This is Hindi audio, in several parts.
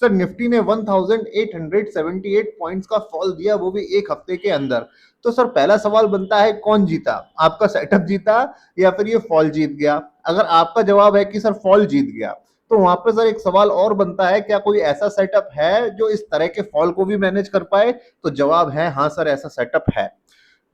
सर निफ्टी ने 1878 पॉइंट्स का फॉल दिया, वो भी एक हफ्ते के अंदर। तो सर पहला सवाल बनता है, कौन जीता? आपका सेटअप जीता या फिर ये फॉल जीत गया? अगर आपका जवाब है कि सर फॉल जीत गया, तो वहां पे सर एक सवाल और बनता है, क्या कोई ऐसा सेटअप है जो इस तरह के फॉल को भी मैनेज कर पाए? तो जवाब है हाँ सर, ऐसा सेटअप है।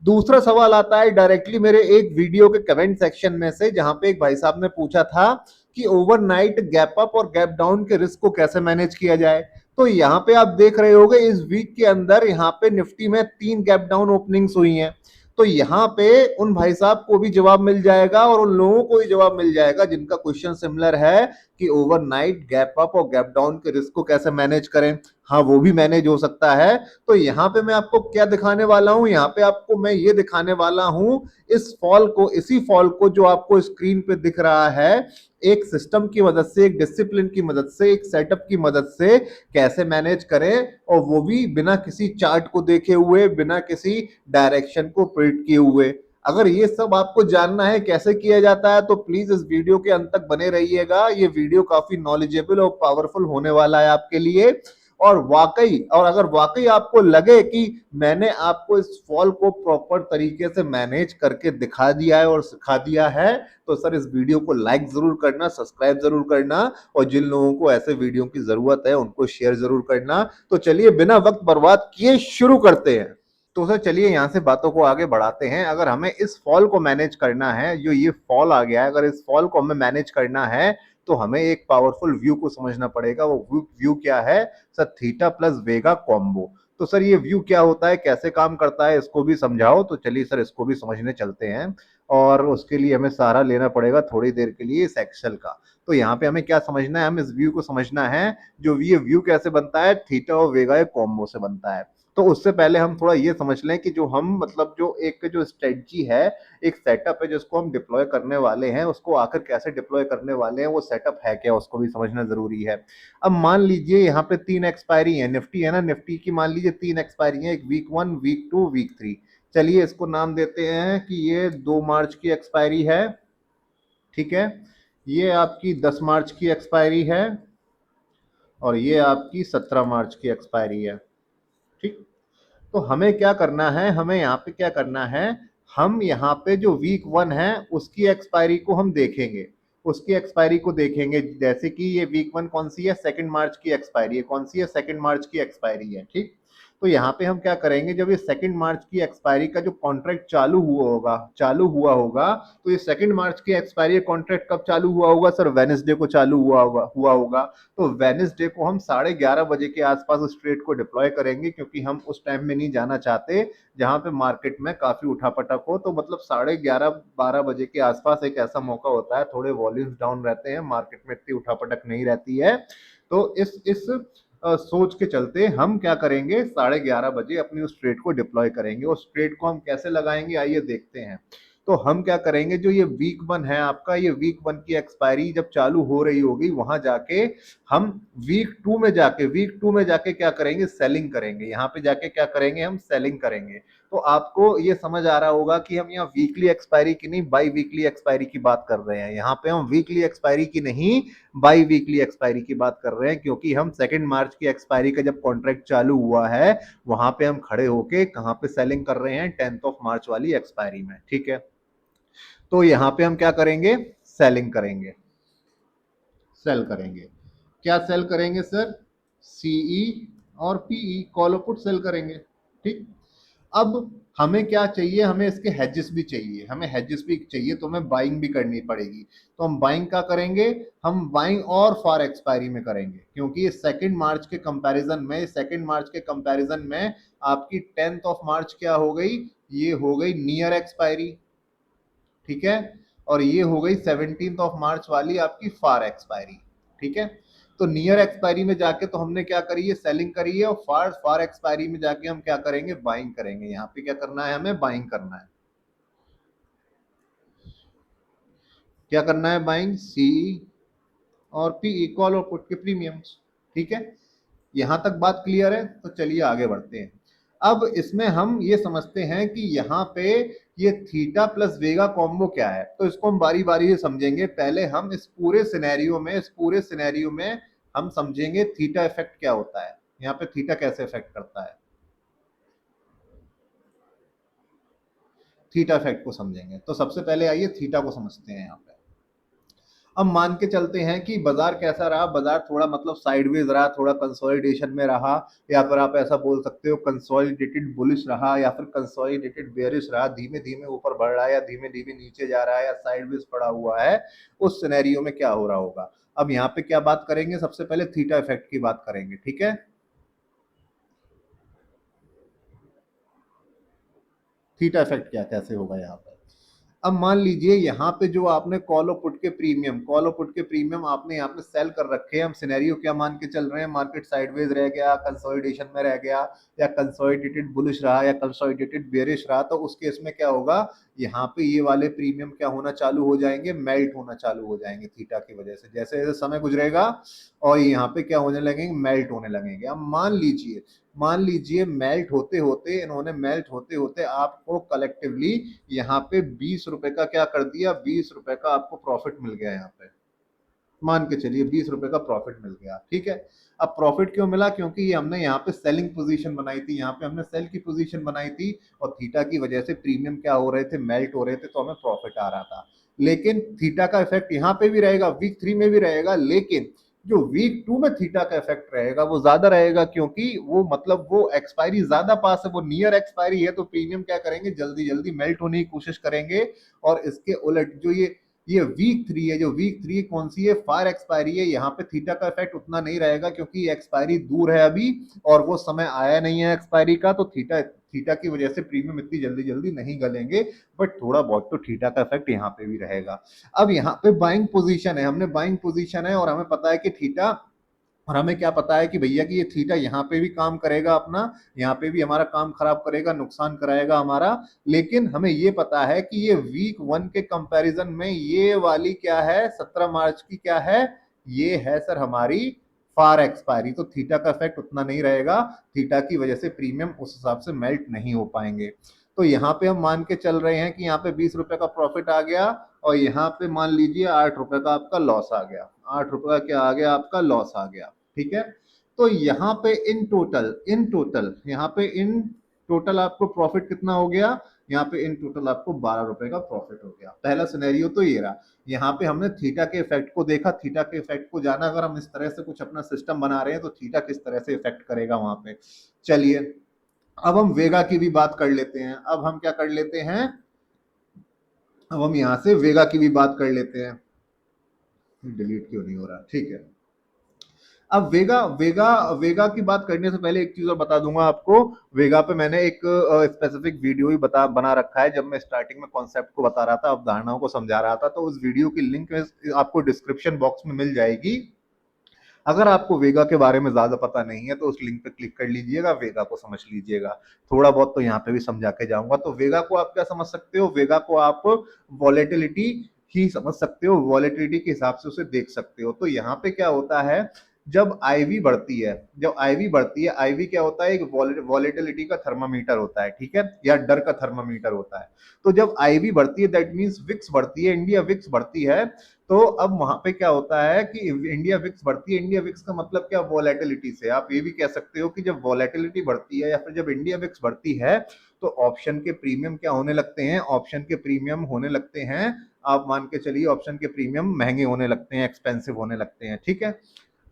दूसरा सवाल आता है डायरेक्टली मेरे एक वीडियो के कमेंट सेक्शन में से, जहां पे एक भाई साहब ने पूछा था कि ओवरनाइट गैप अप और गैप डाउन के रिस्क को कैसे मैनेज किया जाए। तो यहाँ पे आप देख रहे होंगे इस वीक के अंदर यहाँ पे निफ्टी में 3 गैप डाउन ओपनिंग्स हुई हैं। तो यहाँ पे उन भाई साहब को भी जवाब मिल जाएगा और उन लोगों को भी जवाब मिल जाएगा जिनका क्वेश्चन सिमिलर है कि ओवरनाइट गैप अप और गैप डाउन के रिस्क को कैसे मैनेज करें। हाँ, वो भी मैनेज हो सकता है। तो यहाँ पे मैं आपको क्या दिखाने वाला हूं, यहाँ पे आपको मैं ये दिखाने वाला हूं इस फॉल को, इसी फॉल को जो आपको स्क्रीन पे दिख रहा है, एक सिस्टम की मदद से, एक डिसिप्लिन की मदद से, एक सेटअप की मदद से कैसे मैनेज करें, और वो भी बिना किसी चार्ट को देखे हुए, बिना किसी डायरेक्शन को प्रिडिक्ट किए हुए। अगर ये सब आपको जानना है कैसे किया जाता है तो प्लीज इस वीडियो के अंत तक बने रहिएगा। ये वीडियो काफी नॉलेजेबल और पावरफुल होने वाला है आपके लिए। और अगर वाकई आपको लगे कि मैंने आपको इस फॉल को प्रॉपर तरीके से मैनेज करके दिखा दिया है और सिखा दिया है, तो सर इस वीडियो को लाइक जरूर करना, सब्सक्राइब जरूर करना, और जिन लोगों को ऐसे वीडियो की जरूरत है उनको शेयर जरूर करना। तो चलिए बिना वक्त बर्बाद किए शुरू करते हैं। तो सर चलिए यहां से बातों को आगे बढ़ाते हैं। अगर हमें इस फॉल को मैनेज करना है, जो ये फॉल आ गया है, अगर इस फॉल को हमें मैनेज करना है तो हमें एक पावरफुल व्यू को समझना पड़ेगा। वो व्यू क्या है? सर थीटा प्लस वेगा कॉम्बो। तो सर ये व्यू क्या होता है, कैसे काम करता है, इसको भी समझाओ। तो चलिए सर इसको भी समझने चलते हैं, और उसके लिए हमें सहारा लेना पड़ेगा थोड़ी देर के लिए इस एक्सेल का। तो यहाँ पे हमें क्या समझना है, हम इस व्यू को समझना है। जो ये व्यू कैसे बनता है, थीटा और वेगा कॉम्बो से बनता है। तो उससे पहले हम थोड़ा ये समझ लें कि जो हम मतलब जो एक जो स्ट्रेटजी है, एक सेटअप है जिसको हम डिप्लॉय करने वाले हैं, उसको आखिर कैसे डिप्लॉय करने वाले हैं, वो सेटअप है क्या, उसको भी समझना जरूरी है। अब मान लीजिए यहाँ पे 3 एक्सपायरी है, निफ्टी है ना, निफ्टी की मान लीजिए 3 एक्सपायरी है, एक वीक 1, वीक 2, वीक 3। चलिए इसको नाम देते हैं कि ये 2 मार्च की एक्सपायरी है, ठीक है। ये आपकी 10 मार्च की एक्सपायरी है, और ये आपकी 17 मार्च की एक्सपायरी है, ठीक। तो हमें क्या करना है, हमें यहाँ पे क्या करना है, हम यहाँ पे जो वीक 1 है उसकी एक्सपायरी को हम देखेंगे, उसकी एक्सपायरी को देखेंगे। जैसे कि ये वीक 1 कौन सी है, 2 मार्च की एक्सपायरी है। कौन सी है? 2 मार्च की एक्सपायरी है, ठीक। तो यहाँ पे हम क्या करेंगे, जब ये 2 मार्च की एक्सपायरी का जो कॉन्ट्रैक्ट चालू हुआ होगा, तो ये 2 मार्च की एक्सपायरी कॉन्ट्रैक्ट कब चालू हुआ होगा सर? वेडनेसडे को चालू हुआ होगा। तो वेडनेसडे को हम 11:30 बजे के आसपास उस ट्रेड को डिप्लॉय करेंगे, क्योंकि हम उस टाइम में नहीं जाना चाहते जहां पे मार्केट में काफी उठापटक हो। तो मतलब 11:30-12 बजे के आसपास एक ऐसा मौका होता है, थोड़े वॉल्यूम्स डाउन रहते हैं, मार्केट में इतनी उठापटक नहीं रहती है। तो इस सोच के चलते हम क्या करेंगे, 11:30 बजे अपनी उस ट्रेड को डिप्लॉय करेंगे। उस ट्रेड को हम कैसे लगाएंगे, आइए देखते हैं। तो हम क्या करेंगे, जो ये वीक 1 है आपका, ये वीक 1 की एक्सपायरी जब चालू हो रही होगी, वहां जाके हम वीक 2 में जाके क्या करेंगे, सेलिंग करेंगे। यहाँ पे जाके क्या करेंगे, हम सेलिंग करेंगे। तो आपको ये समझ आ रहा होगा कि हम यहाँ वीकली एक्सपायरी की नहीं, बाई वीकली एक्सपायरी की बात कर रहे हैं। यहाँ पे हम वीकली एक्सपायरी की नहीं, बाई वीकली एक्सपायरी की बात कर रहे हैं, क्योंकि हम 2 मार्च की एक्सपायरी का जब कॉन्ट्रैक्ट चालू हुआ है, वहां पे हम खड़े होके कहाँ पे सेलिंग कर रहे हैं, 10 मार्च वाली एक्सपायरी में, ठीक है। तो यहाँ पे हम क्या करेंगे, सेलिंग करेंगे, सेल करेंगे। क्या सेल करेंगे सर? सीई और पीई, कॉल पुट सेल करेंगे, ठीक। अब हमें क्या चाहिए, हमें इसके हेजेस भी चाहिए, हमें हेजेस भी चाहिए, तो हमें बाइंग भी करनी पड़ेगी। तो हम बाइंग क्या करेंगे, हम बाइंग और फॉर एक्सपायरी में करेंगे, क्योंकि ये 2 मार्च के कंपैरिजन में आपकी 10 मार्च क्या हो गई, ये हो गई नियर एक्सपायरी, ठीक है। और ये हो गई 17 मार्च वाली आपकी फार एक्सपायरी, ठीक है। तो नियर एक्सपायरी में जाके तो हमने क्या करी है, सेलिंग करी है, और फार फार एक्सपायरी में जाके हम क्या करेंगे, बाइंग करेंगे। यहाँ पे क्या करना है, हमें बाइंग करना है। क्या करना है, बाइंग सी और पी इक्वल और पुट के प्रीमियम्स, ठीक है। यहां तक बात क्लियर है? तो चलिए आगे बढ़ते हैं। अब इसमें हम ये समझते हैं कि यहाँ पे ये थीटा प्लस वेगा कॉम्बो क्या है। तो इसको हम बारी बारी से समझेंगे। पहले हम इस पूरे सिनेरियो में हम समझेंगे थीटा इफेक्ट क्या होता है, यहाँ पे थीटा कैसे इफेक्ट करता है, थीटा इफेक्ट को समझेंगे। तो सबसे पहले आइए थीटा को समझते हैं यहाँ पे। अब मान के चलते हैं कि बाजार कैसा रहा, बाजार थोड़ा मतलब साइडवेज रहा, थोड़ा कंसोलिडेशन में रहा, या फिर आप ऐसा बोल सकते हो कंसोलिडेटेड बुलिश रहा, या फिर कंसोलिडेटेड बेयरिश रहा, धीमे धीमे ऊपर बढ़ रहा है या धीमे धीमे नीचे जा रहा है या साइडवेज पड़ा हुआ है, उस सिनेरियो में क्या हो रहा होगा। अब यहाँ पे क्या बात करेंगे, सबसे पहले थीटा इफेक्ट की बात करेंगे, ठीक है। थीटा इफेक्ट क्या कैसे होगा यहाँ पे। अब मान लीजिए यहाँ पे जो आपने कॉल और पुट के प्रीमियम, कॉल और पुट के प्रीमियम आपने यहाँ पे सेल कर रखे हैं, हम सिनेरियो क्या मान के चल रहे हैं, मार्केट साइडवेज रह गया, कंसोलिडेशन में रह गया, या कंसोलिडेटेड बुलिश रहा या कंसोलिडेटेड बेरिश रहा, तो उस केस में क्या होगा, यहाँ पे ये वाले प्रीमियम क्या होना चालू हो जाएंगे, मेल्ट होना चालू हो जाएंगे थीटा की वजह से। जैसे जैसे समय गुजरेगा और यहाँ पे क्या होने लगेंगे, मेल्ट होने लगेंगे। अब मान लीजिए मेल्ट होते होते, इन्होंने मेल्ट होते होते आपको कलेक्टिवली यहाँ पे 20 रुपए का क्या कर दिया, 20 रुपए का आपको प्रॉफिट मिल गया। यहाँ पे मान के चलिए 20 रुपए का प्रॉफिट मिल गया, ठीक है। अब प्रॉफिट क्यों मिला, क्योंकि ये हमने यहाँ पे सेलिंग पोजीशन बनाई थी, यहाँ पे हमने सेल की पोजीशन बनाई थी, और थीटा की वजह से प्रीमियम क्या हो रहे थे, मेल्ट हो रहे थे, तो हमें प्रॉफिट आ रहा था। लेकिन थीटा का इफेक्ट यहाँ पे भी रहेगा, वीक 3 में भी रहेगा, लेकिन जो वीक 2 में थीटा का इफेक्ट रहेगा वो ज्यादा रहेगा, क्योंकि वो मतलब वो एक्सपायरी ज्यादा पास है, वो नियर एक्सपायरी है, तो प्रीमियम क्या करेंगे, जल्दी जल्दी मेल्ट होने की कोशिश करेंगे। और इसके उलट जो ये वीक 3 है, जो वीक 3 कौन सी है, फार एक्सपायरी है, यहाँ पे थीटा का इफेक्ट उतना नहीं रहेगा, क्योंकि एक्सपायरी दूर है अभी और वो समय आया नहीं है एक्सपायरी का, तो थीटा थीटा की वजह से प्रीमियम इतनी जल्दी जल्दी नहीं गलेंगे, बट थोड़ा बहुत तो थीटा का इफेक्ट यहाँ पे भी रहेगा। अब यहाँ पे बाइंग पोजीशन है, हमने बाइंग पोजीशन है और हमें पता है कि थीटा, और हमें क्या पता है कि भैया कि ये थीटा यहाँ पे भी काम करेगा अपना, यहाँ पे भी हमारा काम खराब करेगा, नुकसान कराएगा हमारा। लेकिन हमें ये पता है कि ये वीक 1 के कंपैरिजन में ये वाली क्या है, 17 मार्च की क्या है, ये है सर हमारी फार एक्सपायरी, तो थीटा का इफेक्ट उतना नहीं रहेगा, थीटा की वजह से प्रीमियम उस हिसाब से मेल्ट नहीं हो पाएंगे। तो यहाँ पे हम मान के चल रहे हैं कि यहाँ पे 20 रुपए का प्रॉफिट आ गया, और यहाँ पे मान लीजिए 8 रुपए का आपका लॉस आ गया, 8 रुपए का क्या आ गया, आपका लॉस आ गया, ठीक है। तो यहाँ पे इन टोटल यहाँ पे इन टोटल आपको प्रॉफिट कितना हो गया, यहाँ पे इन टोटल आपको 12 रुपए का प्रॉफिट हो गया। पहला सिनेरियो तो ये रहा, यहाँ पे हमने थीटा के इफेक्ट को देखा, थीटा के इफेक्ट को जाना, अगर हम इस तरह से कुछ अपना सिस्टम बना रहे हैं तो थीटा किस तरह से इफेक्ट करेगा वहां पे। चलिए अब हम वेगा की भी बात कर लेते हैं, अब हम क्या कर लेते हैं, अब हम यहाँ से वेगा की भी बात कर लेते हैं। डिलीट क्यों नहीं हो रहा, ठीक है। अब वेगा वेगा वेगा की बात करने से पहले एक चीज और बता दूंगा आपको। वेगा पे मैंने एक स्पेसिफिक वीडियो ही बना रखा है, जब मैं स्टार्टिंग में कॉन्सेप्ट को बता रहा था, अवधारणाओं को समझा रहा था, तो उस वीडियो की लिंक आपको डिस्क्रिप्शन बॉक्स में मिल जाएगी। अगर आपको वेगा के बारे में ज्यादा पता नहीं है तो उस लिंक पे क्लिक कर लीजिएगा, वेगा को समझ लीजिएगा। थोड़ा बहुत तो यहाँ पे भी समझा के जाऊंगा। तो वेगा को आप क्या समझ सकते हो, वेगा को आप वॉलेटिलिटी ही समझ सकते हो, वॉलेटिलिटी के हिसाब से उसे देख सकते हो। तो यहाँ पे क्या होता है, जब आईवी बढ़ती है, जब आईवी बढ़ती है, आईवी क्या होता है, एक वॉलेटिलिटी का थर्मामीटर होता है, ठीक है, या डर का थर्मामीटर होता है। तो जब आईवी बढ़ती है दैट मींस विक्स बढ़ती है, इंडिया विक्स बढ़ती है। तो अब वहां पे क्या होता है कि इंडिया विक्स बढ़ती है, इंडिया विक्स का मतलब क्या, वॉलेटिलिटी से। आप ये भी कह सकते हो कि जब वॉलेटिलिटी बढ़ती है या फिर जब इंडिया विक्स बढ़ती है तो ऑप्शन के प्रीमियम क्या होने लगते हैं, ऑप्शन के प्रीमियम होने लगते हैं, आप मान के चलिए ऑप्शन के प्रीमियम महंगे होने लगते हैं, एक्सपेंसिव होने लगते हैं, ठीक है।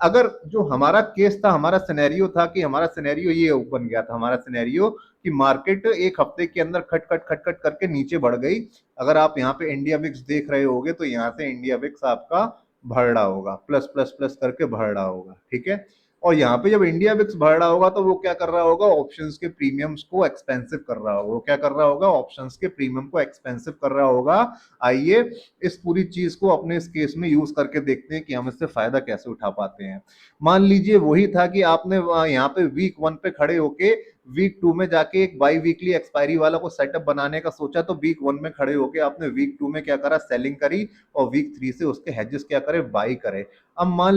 अगर जो हमारा केस था, हमारा सिनेरियो था कि हमारा सिनेरियो ये बन गया था, हमारा सिनेरियो कि मार्केट एक हफ्ते के अंदर खट खट खट खट करके नीचे बढ़ गई। अगर आप यहाँ पे इंडिया विक्स देख रहे होगे तो यहाँ से इंडिया विक्स आपका बढ़ रहा होगा, प्लस प्लस प्लस करके बढ़ रहा होगा, ठीक है। और यहाँ पे जब इंडिया विक्स बढ़ रहा होगा तो वो क्या कर रहा होगा, ऑप्शंस के प्रीमियम्स को एक्सपेंसिव कर रहा होगा, वो क्या कर रहा होगा, ऑप्शंस के प्रीमियम को एक्सपेंसिव कर रहा होगा। आइए इस पूरी चीज को अपने इस केस में यूज करके देखते हैं कि हम इससे फायदा कैसे उठा पाते हैं। मान लीजिए वही था कि आपने यहाँ पे वीक 1 पे खड़े होके वीक 2 में जाके एक बाई वीकली एक्सपायरी वाला को सेटअप बनाने का सोचा, तो वीक 1 में खड़े होके आपने वीक 2 में क्या करा, सेलिंग करी, और वीक 3 से उसके हेजेस क्या करे, बाई करे। अब मान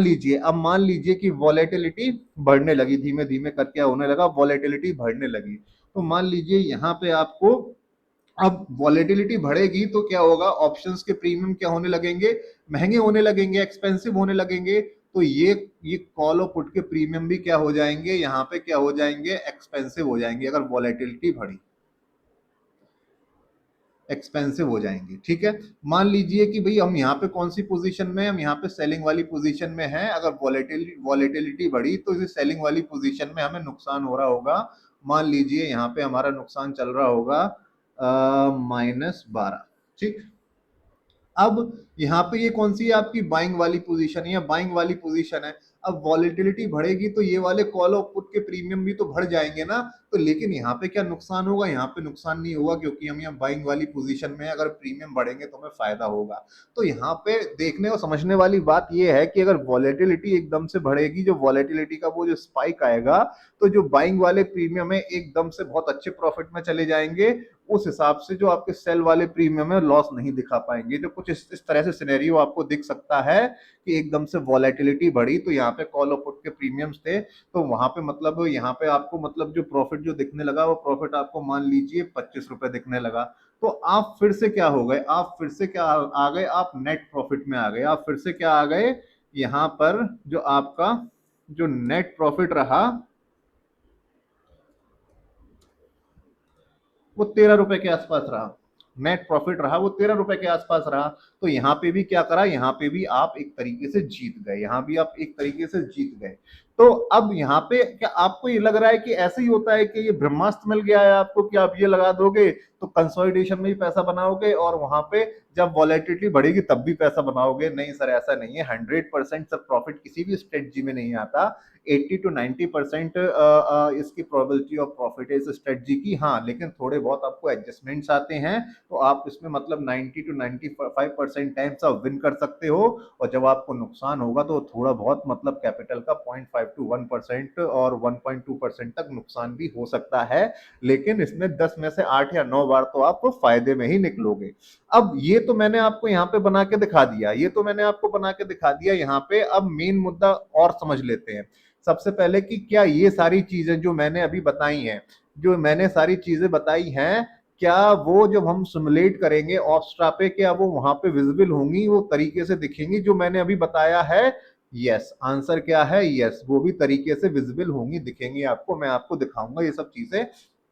लीजिए कि वॉलेटिलिटी बढ़ने लगी, धीमे धीमे करके होने लगा, वॉलेटिलिटी बढ़ने लगी। तो मान लीजिए यहाँ पे आपको, अब वॉलेटिलिटी बढ़ेगी तो क्या होगा, ऑप्शंस के प्रीमियम क्या होने लगेंगे, महंगे होने लगेंगे, एक्सपेंसिव होने लगेंगे। तो ये कॉल और पुट के प्रीमियम भी क्या हो जाएंगे, यहाँ पे क्या हो जाएंगे, एक्सपेंसिव हो जाएंगे अगर वॉलेटिलिटी बढ़ी, एक्सपेंसिव हो जाएंगे। ठीक है, मान लीजिए कि भाई हम यहाँ पे कौन सी पोजीशन में, हम यहाँ पे सेलिंग वाली पोजीशन में हैं, अगर वॉलेटिलिटी बढ़ी तो इस सेलिंग वाली पोजीशन में हमें नुकसान हो रहा होगा। मान लीजिए यहाँ पे हमारा नुकसान चल रहा होगा -12। ठीक, अब यहाँ पे ये कौन सी है आपकी बाइंग वाली पोजीशन है, या बाइंग वाली पोजीशन है। अब वॉलेटिलिटी बढ़ेगी तो ये वाले कॉल और पुट के प्रीमियम भी तो बढ़ जाएंगे ना, तो लेकिन यहाँ पे क्या नुकसान होगा, यहाँ पे नुकसान नहीं होगा क्योंकि हम यहाँ बाइंग वाली पोजीशन में है, अगर प्रीमियम बढ़ेंगे तो हमें फायदा होगा। तो यहाँ पे देखने और समझने वाली बात ये है कि अगर वॉलेटिलिटी एकदम से बढ़ेगी, जो वॉलेटिलिटी का वो जो स्पाइक आएगा, तो जो बाइंग वाले प्रीमियम है एकदम से बहुत अच्छे प्रॉफिट में चले जाएंगे, उस हिसाब से जो आपके सेल वाले प्रीमियम है लॉस नहीं दिखा पाएंगे। जो कुछ इस तरह से सिनेरियो आपको दिख सकता है कि एकदम से वॉलेटिलिटी बढ़ी तो यहाँ पे कॉल और पुट के प्रीमियम्स थे, तो वहां पे मतलब यहाँ पे आपको मतलब जो प्रॉफिट जो दिखने लगा वो प्रॉफिट आपको मान लीजिए 25 रुपए दिखने लगा। तो आप फिर से क्या हो गए, आप फिर से क्या आ गए, आप नेट प्रॉफिट में आ गए, आप फिर से क्या आ गए, यहाँ पर जो आपका जो नेट प्रॉफिट रहा वो 13 रुपए के आसपास रहा, नेट प्रॉफिट रहा वो 13 रुपए के आसपास रहा। तो यहाँ पे भी क्या करा, यहाँ पे भी आप एक तरीके से जीत गए, यहाँ भी आप एक तरीके से जीत गए। तो अब यहाँ पे क्या आपको ये लग रहा है कि ऐसे ही होता है कि ये ब्रह्मास्त्र मिल गया है आपको कि आप ये लगा दोगे तो कंसोलिडेशन में भी पैसा बनाओगे और वहां पे जब वॉलेटिलिटी बढ़ेगी तब भी पैसा बनाओगे? नहीं सर, ऐसा नहीं है। 100% सर प्रॉफिट किसी भी स्ट्रेटजी में नहीं आता। 80 to 90% इसकी प्रोबेबिलिटी ऑफ प्रॉफिट है इस स्ट्रेटजी की। हाँ, लेकिन थोड़े बहुत आपको एडजस्टमेंट्स आते हैं, तो आप इसमें मतलब 90 to 95% टाइम्स आप विन कर सकते हो, और जब आपको नुकसान होगा तो थोड़ा बहुत मतलब कैपिटल का 0.5 to 1% और 1.2% तक नुकसान भी हो सकता है, लेकिन इसमें 10 में से 8 या 9 बार तो आप फायदे में ही निकलोगे। अब ये तो मैंने आपको यहाँ पे बना के दिखा दिया, ये तो मैंने आपको बना के दिखा दिया यहाँ पे। अब मेन मुद्दा और समझ लेते हैं सबसे पहले कि क्या ये सारी चीजें जो मैंने अभी बताई हैं, जो मैंने सारी चीजें बताई हैं, क्या वो जब हम सिमुलेट करेंगे ऑप्स्ट्रा पे क्या वो वहां पे विजिबल होंगी, वो तरीके से दिखेंगी जो मैंने अभी बताया है? यस, आंसर क्या है? यस, वो भी तरीके से विजिबल होंगी, दिखेंगी आपको। मैं आपको दिखाऊंगा ये सब चीजें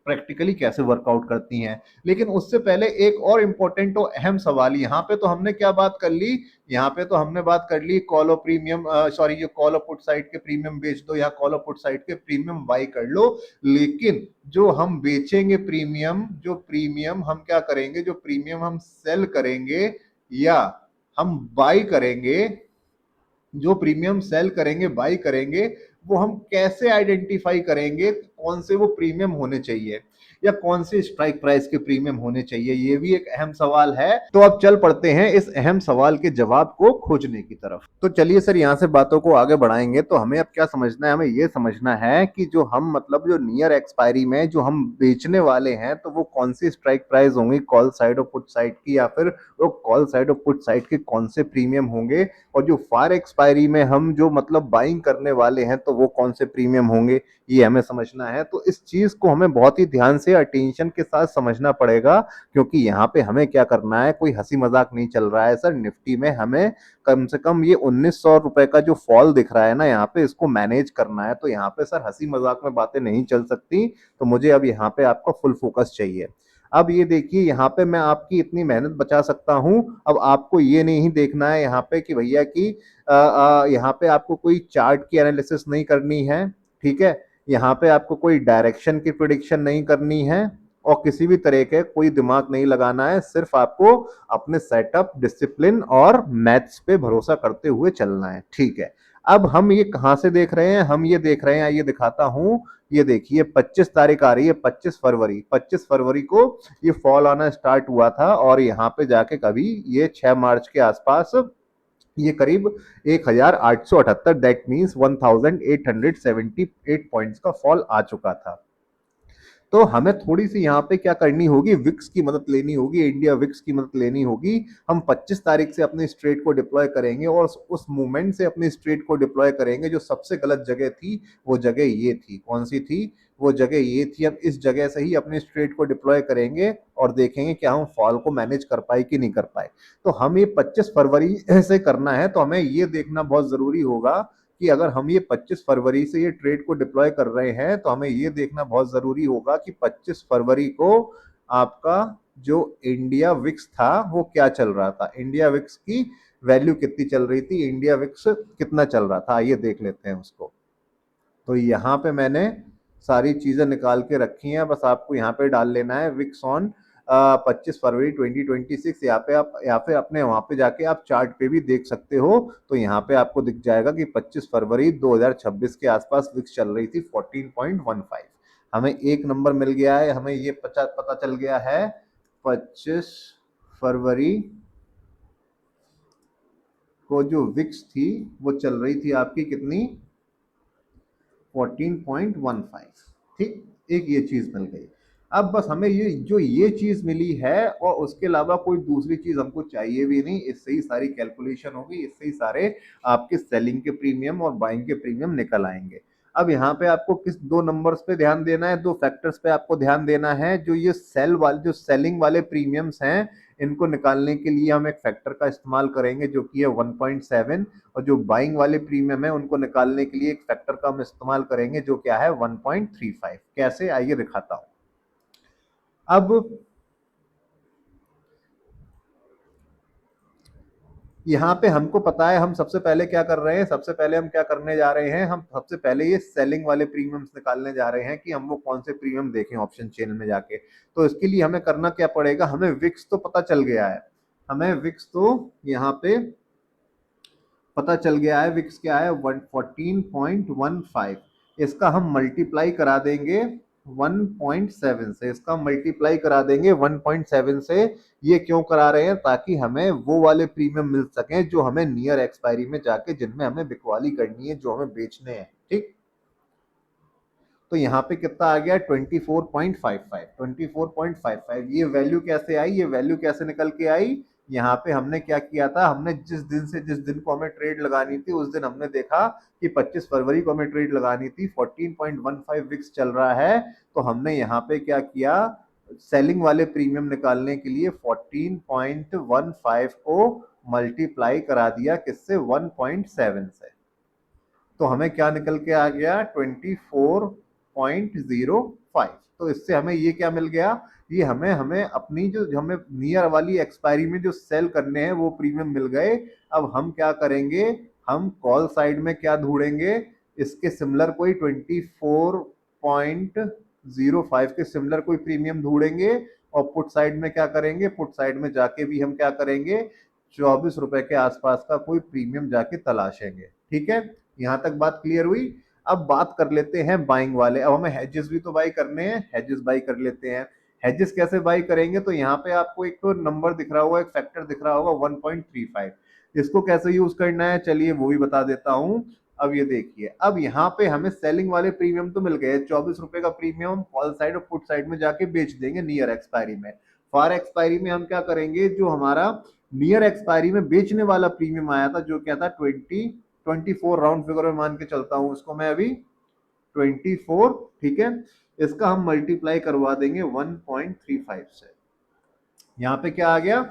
प्रैक्टिकली कैसे वर्कआउट करती हैं। लेकिन उससे पहले एक और इम्पोर्टेंट और अहम सवाल, यहाँ पे तो हमने क्या बात कर ली, यहाँ पे तो हमने बात कर ली कॉल और प्रीमियम, सॉरी, जो कॉल और पुट साइड के प्रीमियम बेच दो या कॉल और पुट साइड के प्रीमियम बाई कर लो। लेकिन जो हम बेचेंगे प्रीमियम, जो प्रीमियम हम क्या करेंगे, जो प्रीमियम हम सेल करेंगे या हम बाई करेंगे, जो प्रीमियम सेल करेंगे बाई करेंगे, वो हम कैसे आइडेंटिफाई करेंगे कौन से वो प्रीमियम होने चाहिए या कौन से स्ट्राइक प्राइस के प्रीमियम होने चाहिए? ये भी एक अहम सवाल है। तो अब चल पड़ते हैं इस अहम सवाल के जवाब को खोजने की तरफ। तो चलिए सर, यहाँ से बातों को आगे बढ़ाएंगे। तो हमें अब क्या समझना है, हमें ये समझना है कि जो हम मतलब जो नियर एक्सपायरी में जो हम बेचने वाले हैं, तो वो कौन सी स्ट्राइक प्राइस होंगी कॉल साइड और पुट साइड की, या फिर वो कॉल साइड और पुट साइड के कौन से प्रीमियम होंगे, और जो फार एक्सपायरी में हम जो मतलब बाइंग करने वाले हैं तो वो कौन से प्रीमियम होंगे, ये हमें समझना है। तो इस चीज को हमें बहुत ही ध्यान से अटेंशन के साथ समझना पड़ेगा, क्योंकि यहाँ पे हमें क्या करना है, कोई हंसी मजाक नहीं चल रहा है सर। निफ्टी में हमें कम से कम ये 1900 रुपए का जो फॉल दिख रहा है ना यहाँ पे, इसको मैनेज करना है। तो यहाँ पे सर हंसी मजाक में बातें नहीं चल सकती, तो मुझे अब यहाँ पे आपका फुल फोकस चाहिए। अब ये देखिए, यहाँ पे मैं आपकी इतनी मेहनत बचा सकता हूँ। अब आपको ये नहीं देखना है यहाँ पे कि भैया कि यहाँ पे आपको कोई चार्ट की एनालिसिस नहीं करनी है, ठीक है। यहाँ पे आपको कोई डायरेक्शन की प्रिडिक्शन नहीं करनी है, और किसी भी तरह के कोई दिमाग नहीं लगाना है। सिर्फ आपको अपने सेटअप, डिसिप्लिन और मैथ्स पे भरोसा करते हुए चलना है, ठीक है। अब हम ये कहाँ से देख रहे हैं, हम ये देख रहे हैं, ये दिखाता हूं। ये देखिए 25 तारीख आ रही है, 25 फरवरी, 25 फरवरी को ये फॉल आना स्टार्ट हुआ था, और यहाँ पे जाके कभी ये 6 मार्च के आसपास ये करीब 1878, दैट मीन्स 1878 पॉइंट्स का फॉल आ चुका था। तो हमें थोड़ी सी यहाँ पे क्या करनी होगी, विक्स की मदद लेनी होगी, इंडिया विक्स की मदद लेनी होगी। हम 25 तारीख से अपने स्ट्रेट को डिप्लॉय करेंगे और उस मूवमेंट से अपने स्ट्रेट को डिप्लॉय करेंगे। जो सबसे गलत जगह थी वो जगह ये थी, कौन सी थी, वो जगह ये थी। हम इस जगह से ही अपने स्ट्रेट को डिप्लॉय करेंगे और देखेंगे क्या हम फॉल को मैनेज कर पाए कि नहीं कर पाए। तो हम ये 25 फरवरी से करना है, तो हमें ये देखना बहुत जरूरी होगा कि अगर हम ये 25 फरवरी से ये ट्रेड को डिप्लॉय कर रहे हैं, तो हमें ये देखना बहुत जरूरी होगा कि 25 फरवरी को आपका जो इंडिया विक्स था वो क्या चल रहा था, इंडिया विक्स की वैल्यू कितनी चल रही थी, इंडिया विक्स कितना चल रहा था। आइए देख लेते हैं उसको। तो यहाँ पे मैंने सारी चीजें निकाल के रखी हैं, बस आपको यहाँ पे डाल लेना है विक्स ऑन 25 फरवरी 2026। यहाँ पे आप, या फिर अपने वहां पे जाके आप चार्ट पे भी देख सकते हो। तो यहाँ पे आपको दिख जाएगा कि 25 फरवरी 2026 के आसपास विक्स चल रही थी 14.15। हमें एक नंबर मिल गया है, हमें ये पता चल गया है 25 फरवरी को जो विक्स थी वो चल रही थी आपकी कितनी, 14.15। ठीक, एक ये चीज मिल गई। अब बस हमें ये चीज मिली है और उसके अलावा कोई दूसरी चीज हमको चाहिए भी नहीं। इससे ही सारी कैलकुलेशन होगी, इससे ही सारे आपके सेलिंग के प्रीमियम और बाइंग के प्रीमियम निकल आएंगे। अब यहाँ पे आपको किस दो नंबर्स पे ध्यान देना है, दो फैक्टर्स पे आपको ध्यान देना है। जो ये जो सेलिंग वाले प्रीमियम्स हैं, इनको निकालने के लिए हम एक फैक्टर का इस्तेमाल करेंगे जो कि है 1.7, और जो बाइंग वाले प्रीमियम है उनको निकालने के लिए एक फैक्टर का हम इस्तेमाल करेंगे जो क्या है 1.35। कैसे, आइए दिखाता हूं। अब यहाँ पे हमको पता है हम सबसे पहले क्या कर रहे हैं, सबसे पहले हम क्या करने जा रहे हैं, हम सबसे पहले ये सेलिंग वाले प्रीमियम्स निकालने जा रहे हैं कि हम वो कौन से प्रीमियम देखें ऑप्शन चेन में जाके। तो इसके लिए हमें करना क्या पड़ेगा, हमें विक्स तो पता चल गया है, हमें विक्स तो यहाँ पे पता चल गया है। विक्स क्या है 14.15। इसका हम मल्टीप्लाई करा देंगे 1.7 से, इसका मल्टीप्लाई करा देंगे 1.7 से। ये क्यों करा रहे हैं, ताकि हमें वो वाले प्रीमियम मिल सके जो हमें नियर एक्सपायरी में जाके, जिनमें हमें बिकवाली करनी है, जो हमें बेचने हैं। ठीक, तो यहाँ पे कितना आ गया 24.55। 24.55 ये वैल्यू कैसे आई, ये वैल्यू कैसे निकल के आई। यहाँ पे हमने क्या किया था, हमने जिस दिन को हमें ट्रेड लगानी थी उस दिन हमने देखा कि 25 फरवरी को हमें ट्रेड लगानी थी, 14.15 विक्स चल रहा है। तो हमने यहाँ पे क्या किया, सेलिंग वाले प्रीमियम निकालने के लिए 14.15 को मल्टीप्लाई करा दिया किससे, 1.7 से। तो हमें क्या निकल के आ गया 24.05। तो इससे हमें ये क्या मिल गया, ये हमें हमें अपनी जो हमें नियर वाली एक्सपायरी में जो सेल करने हैं वो प्रीमियम मिल गए। अब हम क्या करेंगे, हम कॉल साइड में क्या ढूंढेंगे, इसके सिमिलर कोई 24.05 के सिमिलर कोई प्रीमियम ढूंढेंगे। और पुट साइड में क्या करेंगे, पुट साइड में जाके भी हम क्या करेंगे, 24 रुपए के आसपास का कोई प्रीमियम जाके तलाशेंगे। ठीक है, यहां तक बात क्लियर हुई। अब बात कर लेते हैं बाइंग वाले। अब हमें हेजेस भी तो बाई करने हैं, हेजेस बाई कर लेते हैं। हेजेस कैसे बाई करेंगे, तो यहाँ पे आपको एक तो नंबर दिख रहा होगा, एक फैक्टर दिख रहा होगा 1.35। इसको कैसे यूज करना है, चलिए वो भी बता देता हूं। अब ये देखिए, अब यहाँ पे हमें सेलिंग वाले प्रीमियम तो मिल गए, 24 रुपए का प्रीमियम कॉल साइड और पुट साइड में जाके बेच देंगे नियर एक्सपायरी में। फार एक्सपायरी में हम क्या करेंगे, जो हमारा नियर एक्सपायरी में बेचने वाला प्रीमियम आया था जो क्या था 24, राउंड फिगर में मान के चलता हूं उसको मैं अभी 24। ठीक है, इसका हम मल्टीप्लाई करवा देंगे 1.35 से। यहाँ पे क्या आ गया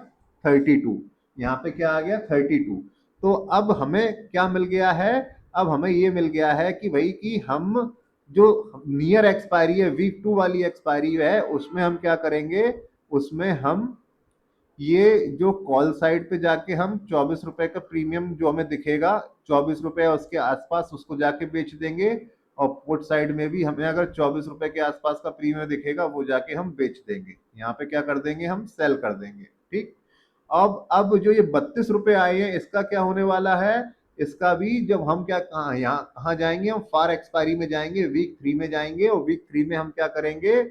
32, यहाँ पे क्या आ गया 32। तो अब हमें क्या मिल गया है, अब हमें ये मिल गया है कि भाई कि हम जो नियर एक्सपायरी है, वीक 2 वाली एक्सपायरी है, उसमें हम क्या करेंगे, उसमें हम ये जो कॉल साइड पे जाके हम 24 रुपए का प्रीमियम जो हमें दिखेगा 24 रुपए उसके आसपास, उसको जाके बेच देंगे। और पुट साइड में भी हमें अगर 24 रुपए के आसपास का प्रीमियम दिखेगा वो जाके हम बेच देंगे, यहाँ पे क्या कर देंगे, हम सेल कर देंगे। ठीक, अब जो ये 32 रुपए आए हैं इसका क्या होने वाला है, इसका भी जब हम क्या कहाँ जाएंगे, हम फार एक्सपायरी में जाएंगे, वीक 3 में जाएंगे। और वीक 3 में हम क्या करेंगे,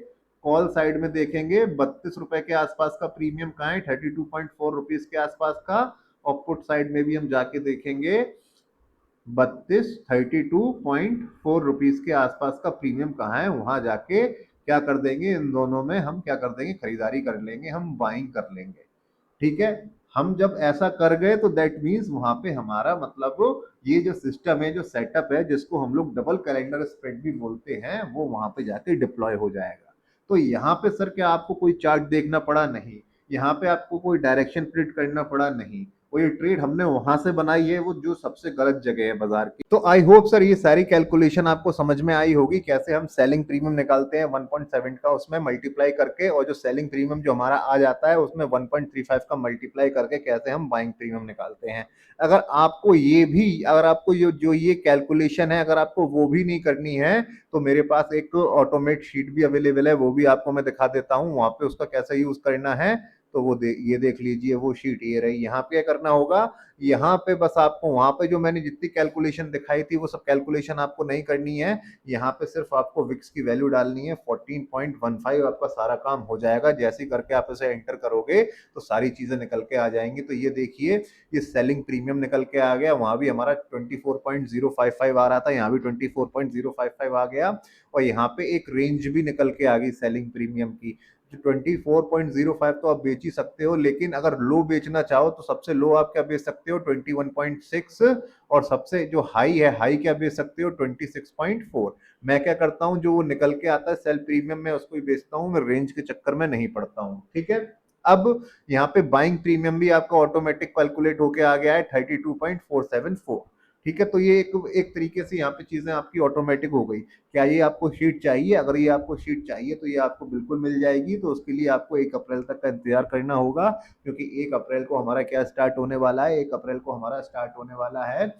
कॉल साइड में देखेंगे 32 रुपए के आसपास का प्रीमियम कहाँ है, 32.4 रुपीज के आसपास का। और पुट साइड में भी हम जाके देखेंगे 32 32.4 रुपीज के आसपास का प्रीमियम कहाँ है, वहां जाके क्या कर देंगे, इन दोनों में हम क्या कर देंगे, खरीदारी कर लेंगे, हम बाइंग कर लेंगे। ठीक है, हम जब ऐसा कर गए तो दैट मीन्स वहां पे हमारा मतलब ये जो सिस्टम है, जो सेटअप है, जिसको हम लोग डबल कैलेंडर स्प्रेड भी बोलते हैं, वो वहां पे जाके डिप्लॉय हो जाएगा। तो यहाँ पे सर क्या आपको कोई चार्ट देखना पड़ा? नहीं। यहाँ पे आपको कोई डायरेक्शन प्रिंट करना पड़ा? नहीं। वो ये ट्रेड हमने वहां से बनाई है, वो जो सबसे गलत जगह है बाजार की। तो आई होप सर ये सारी कैलकुलेशन आपको समझ में आई होगी, कैसे हम सेलिंग प्रीमियम निकालते हैं 1.7 का उसमें मल्टीप्लाई करके, और जो सेलिंग प्रीमियम जो हमारा आ जाता है उसमें 1.35 का मल्टीप्लाई करके कैसे हम बाइंग प्रीमियम निकालते हैं। अगर आपको जो ये कैलकुलेशन है, अगर आपको वो भी नहीं करनी है, तो मेरे पास एक ऑटोमेट शीट भी अवेलेबल है, वो भी आपको मैं दिखा देता हूँ वहां पे उसका कैसे यूज करना है। तो ये देख लीजिए, वो शीट ये रही। यहाँ पे क्या करना होगा, यहाँ पे बस आपको वहां पे जो मैंने जितनी कैलकुलेशन दिखाई थी वो सब कैलकुलेशन आपको नहीं करनी है। यहाँ पे सिर्फ आपको विक्स की वैल्यू डालनी है 14.15, आपका सारा काम हो जाएगा। जैसे ही करके आप इसे एंटर करोगे तो सारी चीजें निकल के आ जाएंगी। तो ये देखिए, ये सेलिंग प्रीमियम निकल के आ गया, वहां भी हमारा 24.055 आ रहा था, यहाँ भी 24.055 आ गया। और यहाँ पे एक रेंज भी निकल के आ गई सेलिंग प्रीमियम की। जो 24.05 तो आप बेच ही सकते हो, लेकिन अगर लो बेचना चाहो तो सबसे लो आप क्या बेच सकते हो, 21.6। और सबसे जो हाई है, हाई क्या बेच सकते हो, 26.4। मैं क्या करता हूं, जो वो निकल के आता है सेल प्रीमियम में उसको ही बेचता हूं, मैं रेंज के चक्कर में नहीं पड़ता हूं। ठीक है। अब यहाँ पे बाइंग प्रीमियम भी आपका ऑटोमेटिक कैलकुलेट होके आ गया है 32.474। ठीक है, तो ये एक तरीके से यहाँ पे चीजें आपकी ऑटोमेटिक हो गई। क्या ये आपको शीट चाहिए? अगर ये आपको शीट चाहिए तो ये आपको बिल्कुल मिल जाएगी। तो उसके लिए आपको 1 अप्रैल तक का इंतजार करना होगा, क्योंकि 1 अप्रैल को हमारा क्या स्टार्ट होने वाला है, 1 अप्रैल को हमारा स्टार्ट होने वाला है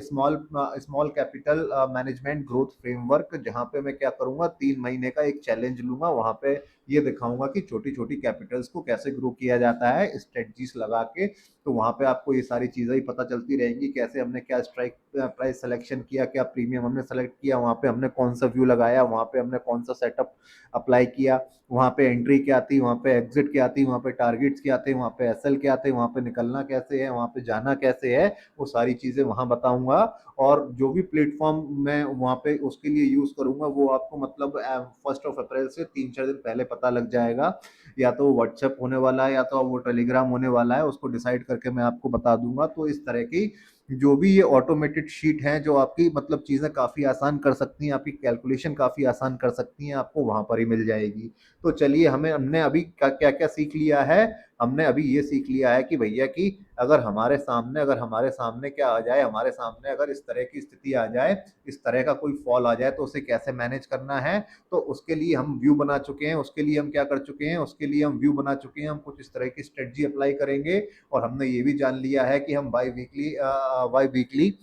small small capital management growth framework, जहां पे मैं क्या करूंगा, 3 महीने का एक चैलेंज लूंगा। वहां पे ये दिखाऊंगा कि छोटी छोटी कैपिटल्स को कैसे ग्रो किया जाता है स्ट्रेटजीज लगा के। तो वहां पे आपको ये सारी चीजें ही पता चलती रहेंगी, कैसे हमने क्या स्ट्राइक प्राइस सिलेक्शन किया, क्या प्रीमियम हमने सेलेक्ट किया, वहां पे हमने कौन सा व्यू लगाया, वहां पे हमने कौन सा सेटअप अप्लाई किया, वहां पे एंट्री क्या थी, वहां पे एग्जिट क्या थी, वहां पे टारगेट्स क्या थे, वहां पे एसएल क्या थे, वहां पे निकलना कैसे है, वहां पे जाना कैसे है, वो सारी चीजें वहां बताऊंगा। और जो भी प्लेटफॉर्म मैं वहां पे उसके लिए यूज करूंगा, वो आपको मतलब 1 अप्रैल से 3-4 दिन पहले पता लग जाएगा। या तो व्हाट्सएप होने वाला है, या तो वो टेलीग्राम होने वाला है, उसको डिसाइड करके मैं आपको बता दूंगा। तो इस तरह की जो भी ये ऑटोमेटेड शीट है, जो आपकी मतलब चीजें काफी आसान कर सकती हैं, आपकी कैलकुलेशन काफी आसान कर सकती हैं, आपको वहां पर ही मिल जाएगी। तो चलिए, हमने अभी क्या क्या सीख लिया है। हमने अभी ये सीख लिया है कि भैया कि अगर हमारे सामने क्या आ जाए, हमारे सामने अगर इस तरह की स्थिति आ जाए, इस तरह का कोई फॉल आ जाए, तो उसे कैसे मैनेज करना है। तो उसके लिए हम व्यू बना चुके हैं, उसके लिए हम क्या कर चुके हैं, उसके लिए हम व्यू बना चुके हैं, हम कुछ इस तरह की स्ट्रेटजी अप्लाई करेंगे। और हमने ये भी जान लिया है कि हम बाई वीकली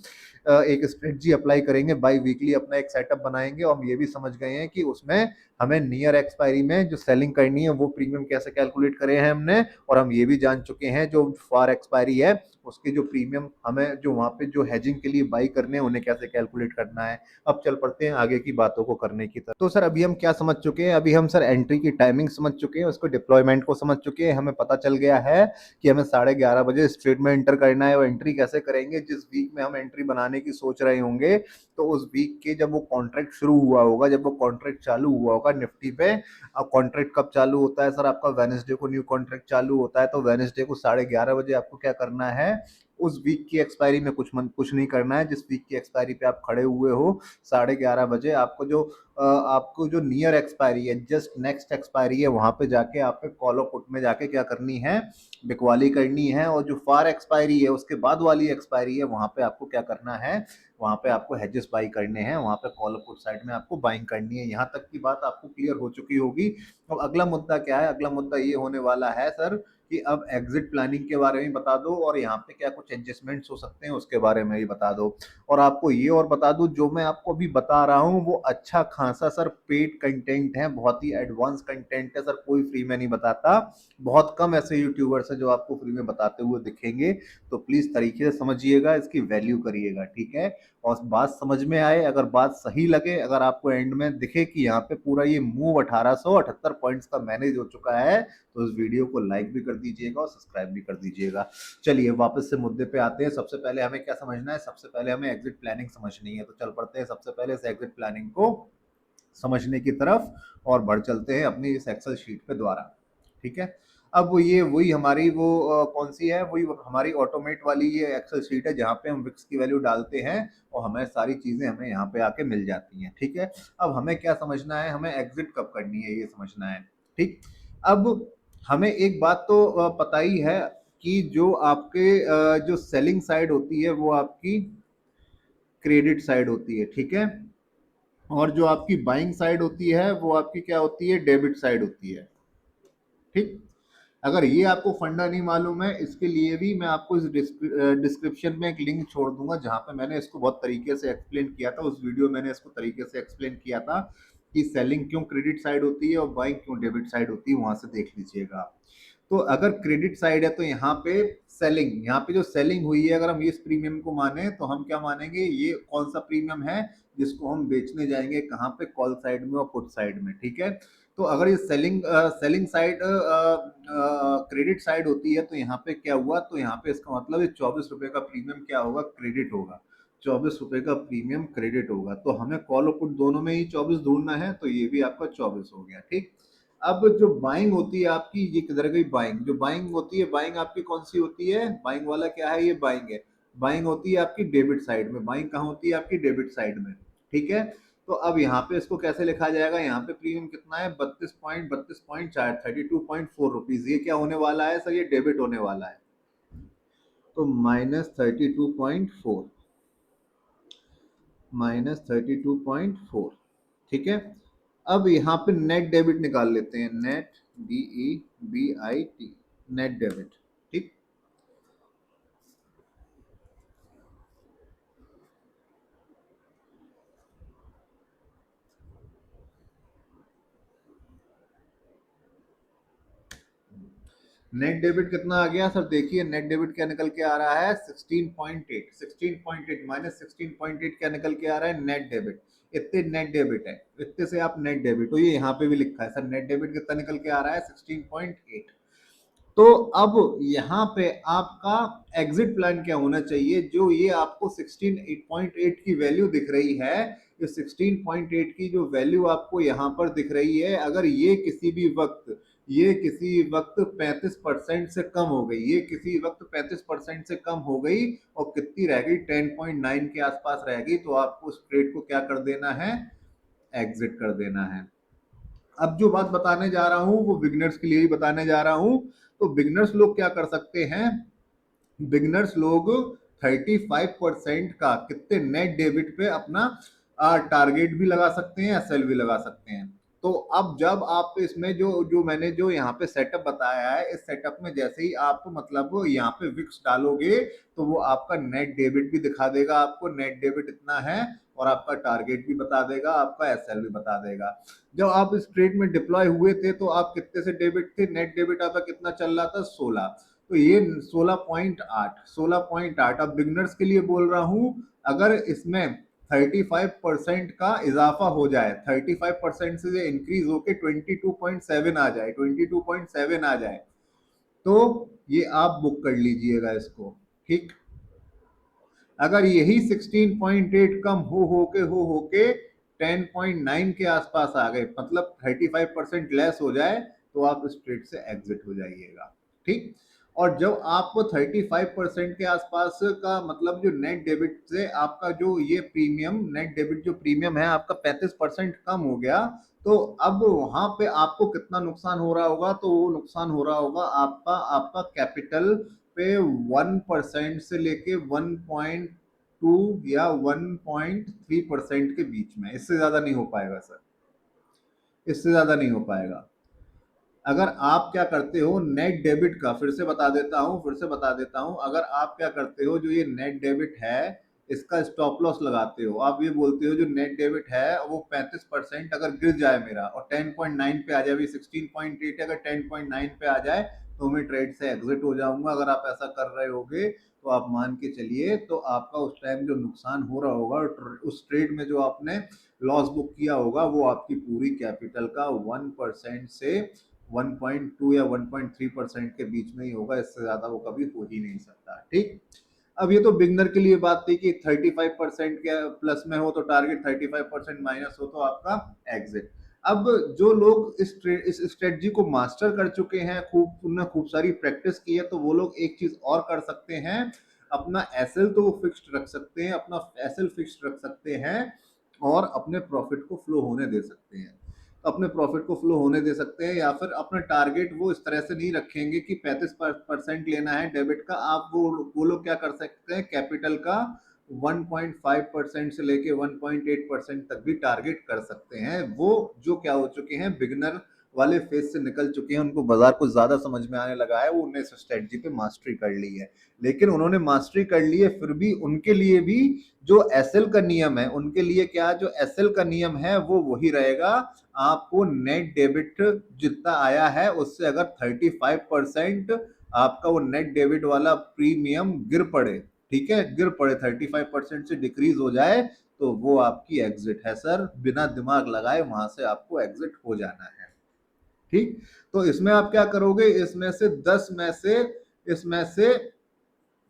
एक स्ट्रेटजी अप्लाई करेंगे, बाई वीकली अपना एक सेटअप बनाएंगे। और हम ये भी समझ गए हैं कि उसमें हमें नियर एक्सपायरी में जो सेलिंग करनी है, वो प्रीमियम कैसे कैलकुलेट करे हैं हमने। और हम ये भी जान चुके हैं जो फार एक्सपायरी है, उसके जो प्रीमियम हमें जो वहां पे जो हेजिंग के लिए बाई करने हैं, उन्हें कैसे कैलकुलेट करना है। अब चल पड़ते हैं आगे की बातों को करने की तरफ। तो सर अभी हम क्या समझ चुके हैं, अभी हम सर एंट्री की टाइमिंग समझ चुके हैं, उसको डिप्लॉयमेंट को समझ चुके हैं। हमें पता चल गया है कि हमें 11:30 बजे स्ट्रेट में एंटर करना है। और एंट्री कैसे करेंगे, जिस वीक में हम एंट्री बनाने की सोच रहे होंगे, तो उस वीक के जब वो कॉन्ट्रैक्ट शुरू हुआ होगा, जब वो कॉन्ट्रैक्ट चालू हुआ होगा निफ्टी पे। अब कॉन्ट्रैक्ट कब चालू होता है सर, आपका वेडनेसडे को न्यू कॉन्ट्रैक्ट चालू होता है। तो वेडनेसडे को 11:30 बजे आपको क्या करना है, उस वीक की एक्सपायरी में कुछ नहीं करना है। जिस वीक की एक्सपायरी पे आप खड़े हुए हो, 11:30 बजे आपको जो नियर एक्सपायरी है, जस्ट नेक्स्ट एक्सपायरी है, वहां पे जाके आप पे कॉल और पुट में जाके क्या करनी है, बिकवाली करनी है। और जो फार एक्सपायरी है, उसके बाद वाली एक्सपायरी है, वहां पे आपको क्या करना है, वहां पे आपको हेजेस बाई करने हैं, वहां पे कॉल पुट साइड में आपको बाइंग करनी है। यहाँ तक की बात आपको क्लियर हो चुकी होगी। अब अगला मुद्दा क्या है, अगला मुद्दा ये होने वाला है सर कि अब एग्जिट प्लानिंग के बारे में बता दो, और यहाँ पे क्या कुछ एडजस्टमेंट्स हो सकते हैं उसके बारे में भी बता दो। और आपको ये और बता दूं, जो मैं आपको अभी बता रहा हूँ वो अच्छा खासा सर पेड कंटेंट है, बहुत ही एडवांस कंटेंट है सर, कोई फ्री में नहीं बताता। बहुत कम ऐसे यूट्यूबर्स हैं जो आपको फ्री में बताते हुए दिखेंगे। तो प्लीज तरीके से समझिएगा, इसकी वैल्यू करिएगा, ठीक है। और बात समझ में आए, अगर बात सही लगे, अगर आपको एंड में दिखे कि यहाँ पे पूरा ये मूव 1878 पॉइंट्स का मैनेज हो चुका है, तो इस वीडियो को लाइक भी कर दीजिएगा और सब्सक्राइब भी कर दीजिएगा। चलिए वापस से मुद्दे पे आते हैं। सबसे पहले हमें क्या समझना है, सबसे पहले हमें एग्जिट प्लानिंग समझनी है। तो चल पड़ते हैं सबसे पहले इस एग्जिट प्लानिंग को समझने की तरफ और बढ़ चलते हैं अपनी इस एक्सेल शीट पे द्वारा। ठीक है, अब ये वही हमारी वो कौन सी है, वही हमारी ऑटोमेट वाली ये एक्सेल शीट है जहाँ पे हम विक्स की वैल्यू डालते हैं और हमें सारी चीजें हमें यहाँ पे आके मिल जाती हैं। ठीक है, अब हमें क्या समझना है, हमें एग्जिट कब करनी है ये समझना है। ठीक, अब हमें एक बात तो पता ही है कि जो आपके जो सेलिंग साइड होती है वो आपकी क्रेडिट साइड होती है। ठीक है, और जो आपकी बाइंग साइड होती है वो आपकी क्या होती है, डेबिट साइड होती है। ठीक, अगर ये आपको फंडा नहीं मालूम है, इसके लिए भी मैं आपको इस डिस्क्रिप्शन में एक लिंक छोड़ दूंगा जहां पे मैंने इसको बहुत तरीके से एक्सप्लेन किया था। उस वीडियो मैंने इसको तरीके से एक्सप्लेन किया था कि सेलिंग क्यों क्रेडिट साइड होती है और बाइंग क्यों डेबिट साइड होती है, वहां से देख लीजिएगा आप। तो अगर क्रेडिट साइड है तो यहाँ पे सेलिंग, यहाँ पे जो सेलिंग हुई है अगर हम इस प्रीमियम को माने तो हम क्या मानेंगे, ये कौन सा प्रीमियम है जिसको हम बेचने जाएंगे, कहाँ पे, कॉल साइड में और पुट साइड में। ठीक है, तो अगर ये सेलिंग साइड क्रेडिट साइड होती है तो यहाँ पे क्या हुआ, तो यहाँ पे इसका मतलब ये 24 रुपए का प्रीमियम क्या होगा, क्रेडिट होगा। 24 रुपए का प्रीमियम क्रेडिट होगा, तो हमें कॉल और पुट दोनों में ही 24 ढूंढना है, तो ये भी आपका 24 हो गया। ठीक, अब जो बाइंग होती है आपकी, ये किधर गई बाइंग, जो बाइंग होती है, बाइंग आपकी कौन सी होती है, बाइंग वाला क्या है, ये बाइंग है। बाइंग होती है आपकी डेबिट साइड में, बाइंग कहाँ होती है आपकी डेबिट साइड में। ठीक है, तो अब यहाँ पे इसको कैसे लिखा जाएगा, यहाँ पे प्रीमियम कितना है, 32.4 32.4 रुपीज, ये क्या होने वाला है सर, ये डेबिट होने वाला है। तो -32.4, -32.4। ठीक है, अब यहाँ पे नेट डेबिट निकाल लेते हैं, नेट, DEBIT, नेट डेबिट। ठीक, नेट डेबिट कितना आ गया सर, देखिए नेट डेबिट क्या निकल के आ रहा है, 16.8, 16.8 -16.8 क्या निकल के आ रहा है, नेट डेबिट। इतने नेट डेबिट है, इतने से आप नेट डेबिट, तो ये यहाँ पे भी लिखा है सर, नेट डेबिट कितना निकल के आ रहा है, 16.8। तो अब यहाँ पे आपका एग्जिट प्लान क्या होना चाहिए, जो ये आपको 16.8 की वैल्यू दिख रही है, ये 16.8 की जो वैल्यू आपको यहाँ पर दिख रही है, अगर ये किसी भी वक्त, ये किसी वक्त 35% से कम हो गई, ये किसी वक्त 35% से कम हो गई और कितनी रह गई, 10.9 के आसपास रह गई, तो आपको उस ट्रेड को क्या कर देना है, एग्जिट कर देना है। अब जो बात बताने जा रहा हूं वो बिगनर्स के लिए ही बताने जा रहा हूं। तो बिगनर्स लोग क्या कर सकते हैं, बिगनर्स लोग 35% का कितने नेट डेबिट पे अपना टारगेट भी लगा सकते हैं, एसएल भी लगा सकते हैं। तो अब जब आप इसमें जो जो मैंने जो यहाँ पे सेटअप बताया है, इस सेटअप में जैसे ही आप मतलब यहाँ पे विक्स डालोगे तो वो आपका नेट डेबिट भी दिखा देगा, आपको नेट डेबिट इतना है, और आपका टारगेट भी बता देगा, आपका एसएल भी बता देगा। जब आप इस ट्रेड में डिप्लॉय हुए थे तो आप कितने से डेबिट थे, नेट डेबिट आपका कितना चल रहा था, 16। तो ये 16.8, 16.8 अब बिगनर्स के लिए बोल रहा हूं, अगर इसमें 35% का इजाफा हो जाए, 35% से इंक्रीज होके 22.7 आ जाए, 22.7 आ जाए, तो ये आप बुक कर लीजिएगा इसको। ठीक, अगर यही 16.8 कम हो के 10.9 के आसपास आ गए, मतलब 35% लेस हो जाए, तो आप इस ट्रेड से एग्जिट हो जाइएगा। ठीक, और जब आपको 35% के आसपास का मतलब जो नेट डेबिट से आपका जो ये प्रीमियम, नेट डेबिट जो प्रीमियम है आपका 35% कम हो गया, तो अब वहां पे आपको कितना नुकसान हो रहा होगा, तो वो नुकसान हो रहा होगा आपका आपका कैपिटल पे 1% से लेके 1.2 या 1.3% के बीच में, इससे ज्यादा नहीं हो पाएगा सर, इससे ज्यादा नहीं हो पाएगा। अगर आप क्या करते हो, नेट डेबिट का फिर से बता देता हूं, फिर से बता देता हूं, अगर आप क्या करते हो, जो ये नेट डेबिट है इसका स्टॉप लॉस लगाते हो, आप ये बोलते हो जो नेट डेबिट है वो 35% अगर गिर जाए मेरा और 10.9 पे आ जाए, अभी 16.8 अगर 10.9 पे आ जाए तो मैं ट्रेड से एग्जिट हो जाऊंगा। अगर आप ऐसा कर रहे होगे तो आप मान के चलिए, तो आपका उस टाइम जो नुकसान हो रहा होगा उस ट्रेड में जो आपने लॉस बुक किया होगा, वो आपकी पूरी कैपिटल का 1% से 1.2 या 1.3% के बीच में ही होगा, इससे ज्यादा वो कभी हो ही नहीं सकता। ठीक, अब ये तो बिगनर के लिए बात थी कि 35% के प्लस में हो तो टारगेट, 35% माइनस हो तो आपका एग्जिट। अब जो लोग इस स्ट्रेटजी को मास्टर कर चुके हैं, उन्होंने खूब सारी प्रैक्टिस की है, तो वो लोग एक चीज और कर सकते हैं, अपना एसएल तो वो फिक्स्ड रख सकते हैं, अपना एसएल फिक्स्ड रख सकते हैं और अपने प्रॉफिट को फ्लो होने दे सकते हैं, अपने प्रॉफिट को फ्लो होने दे सकते हैं। या फिर अपना टारगेट वो इस तरह से नहीं रखेंगे कि 35% लेना है डेबिट का, आप वो लोग क्या कर सकते हैं, कैपिटल का 1.5% से लेके 1.8% तक भी टारगेट कर सकते हैं। वो जो क्या हो चुके हैं, बिगनर वाले फेज से निकल चुके हैं, उनको बाजार को ज्यादा समझ में आने लगा है, वो उन्होंने इस स्ट्रेटजी पे मास्टरी कर ली है। लेकिन उन्होंने मास्टरी कर ली है, फिर भी उनके लिए भी जो एसएल का नियम है, उनके लिए क्या, जो एसएल का नियम है वो वही रहेगा। आपको नेट डेबिट जितना आया है उससे अगर 35% आपका वो नेट डेबिट वाला प्रीमियम गिर पड़े, ठीक है, गिर पड़े 35% से डिक्रीज हो जाए, तो वो आपकी एग्जिट है सर, बिना दिमाग लगाए वहां से आपको एग्जिट हो जाना है। ठीक, तो इसमें आप क्या करोगे, इसमें से 10 में से इसमें से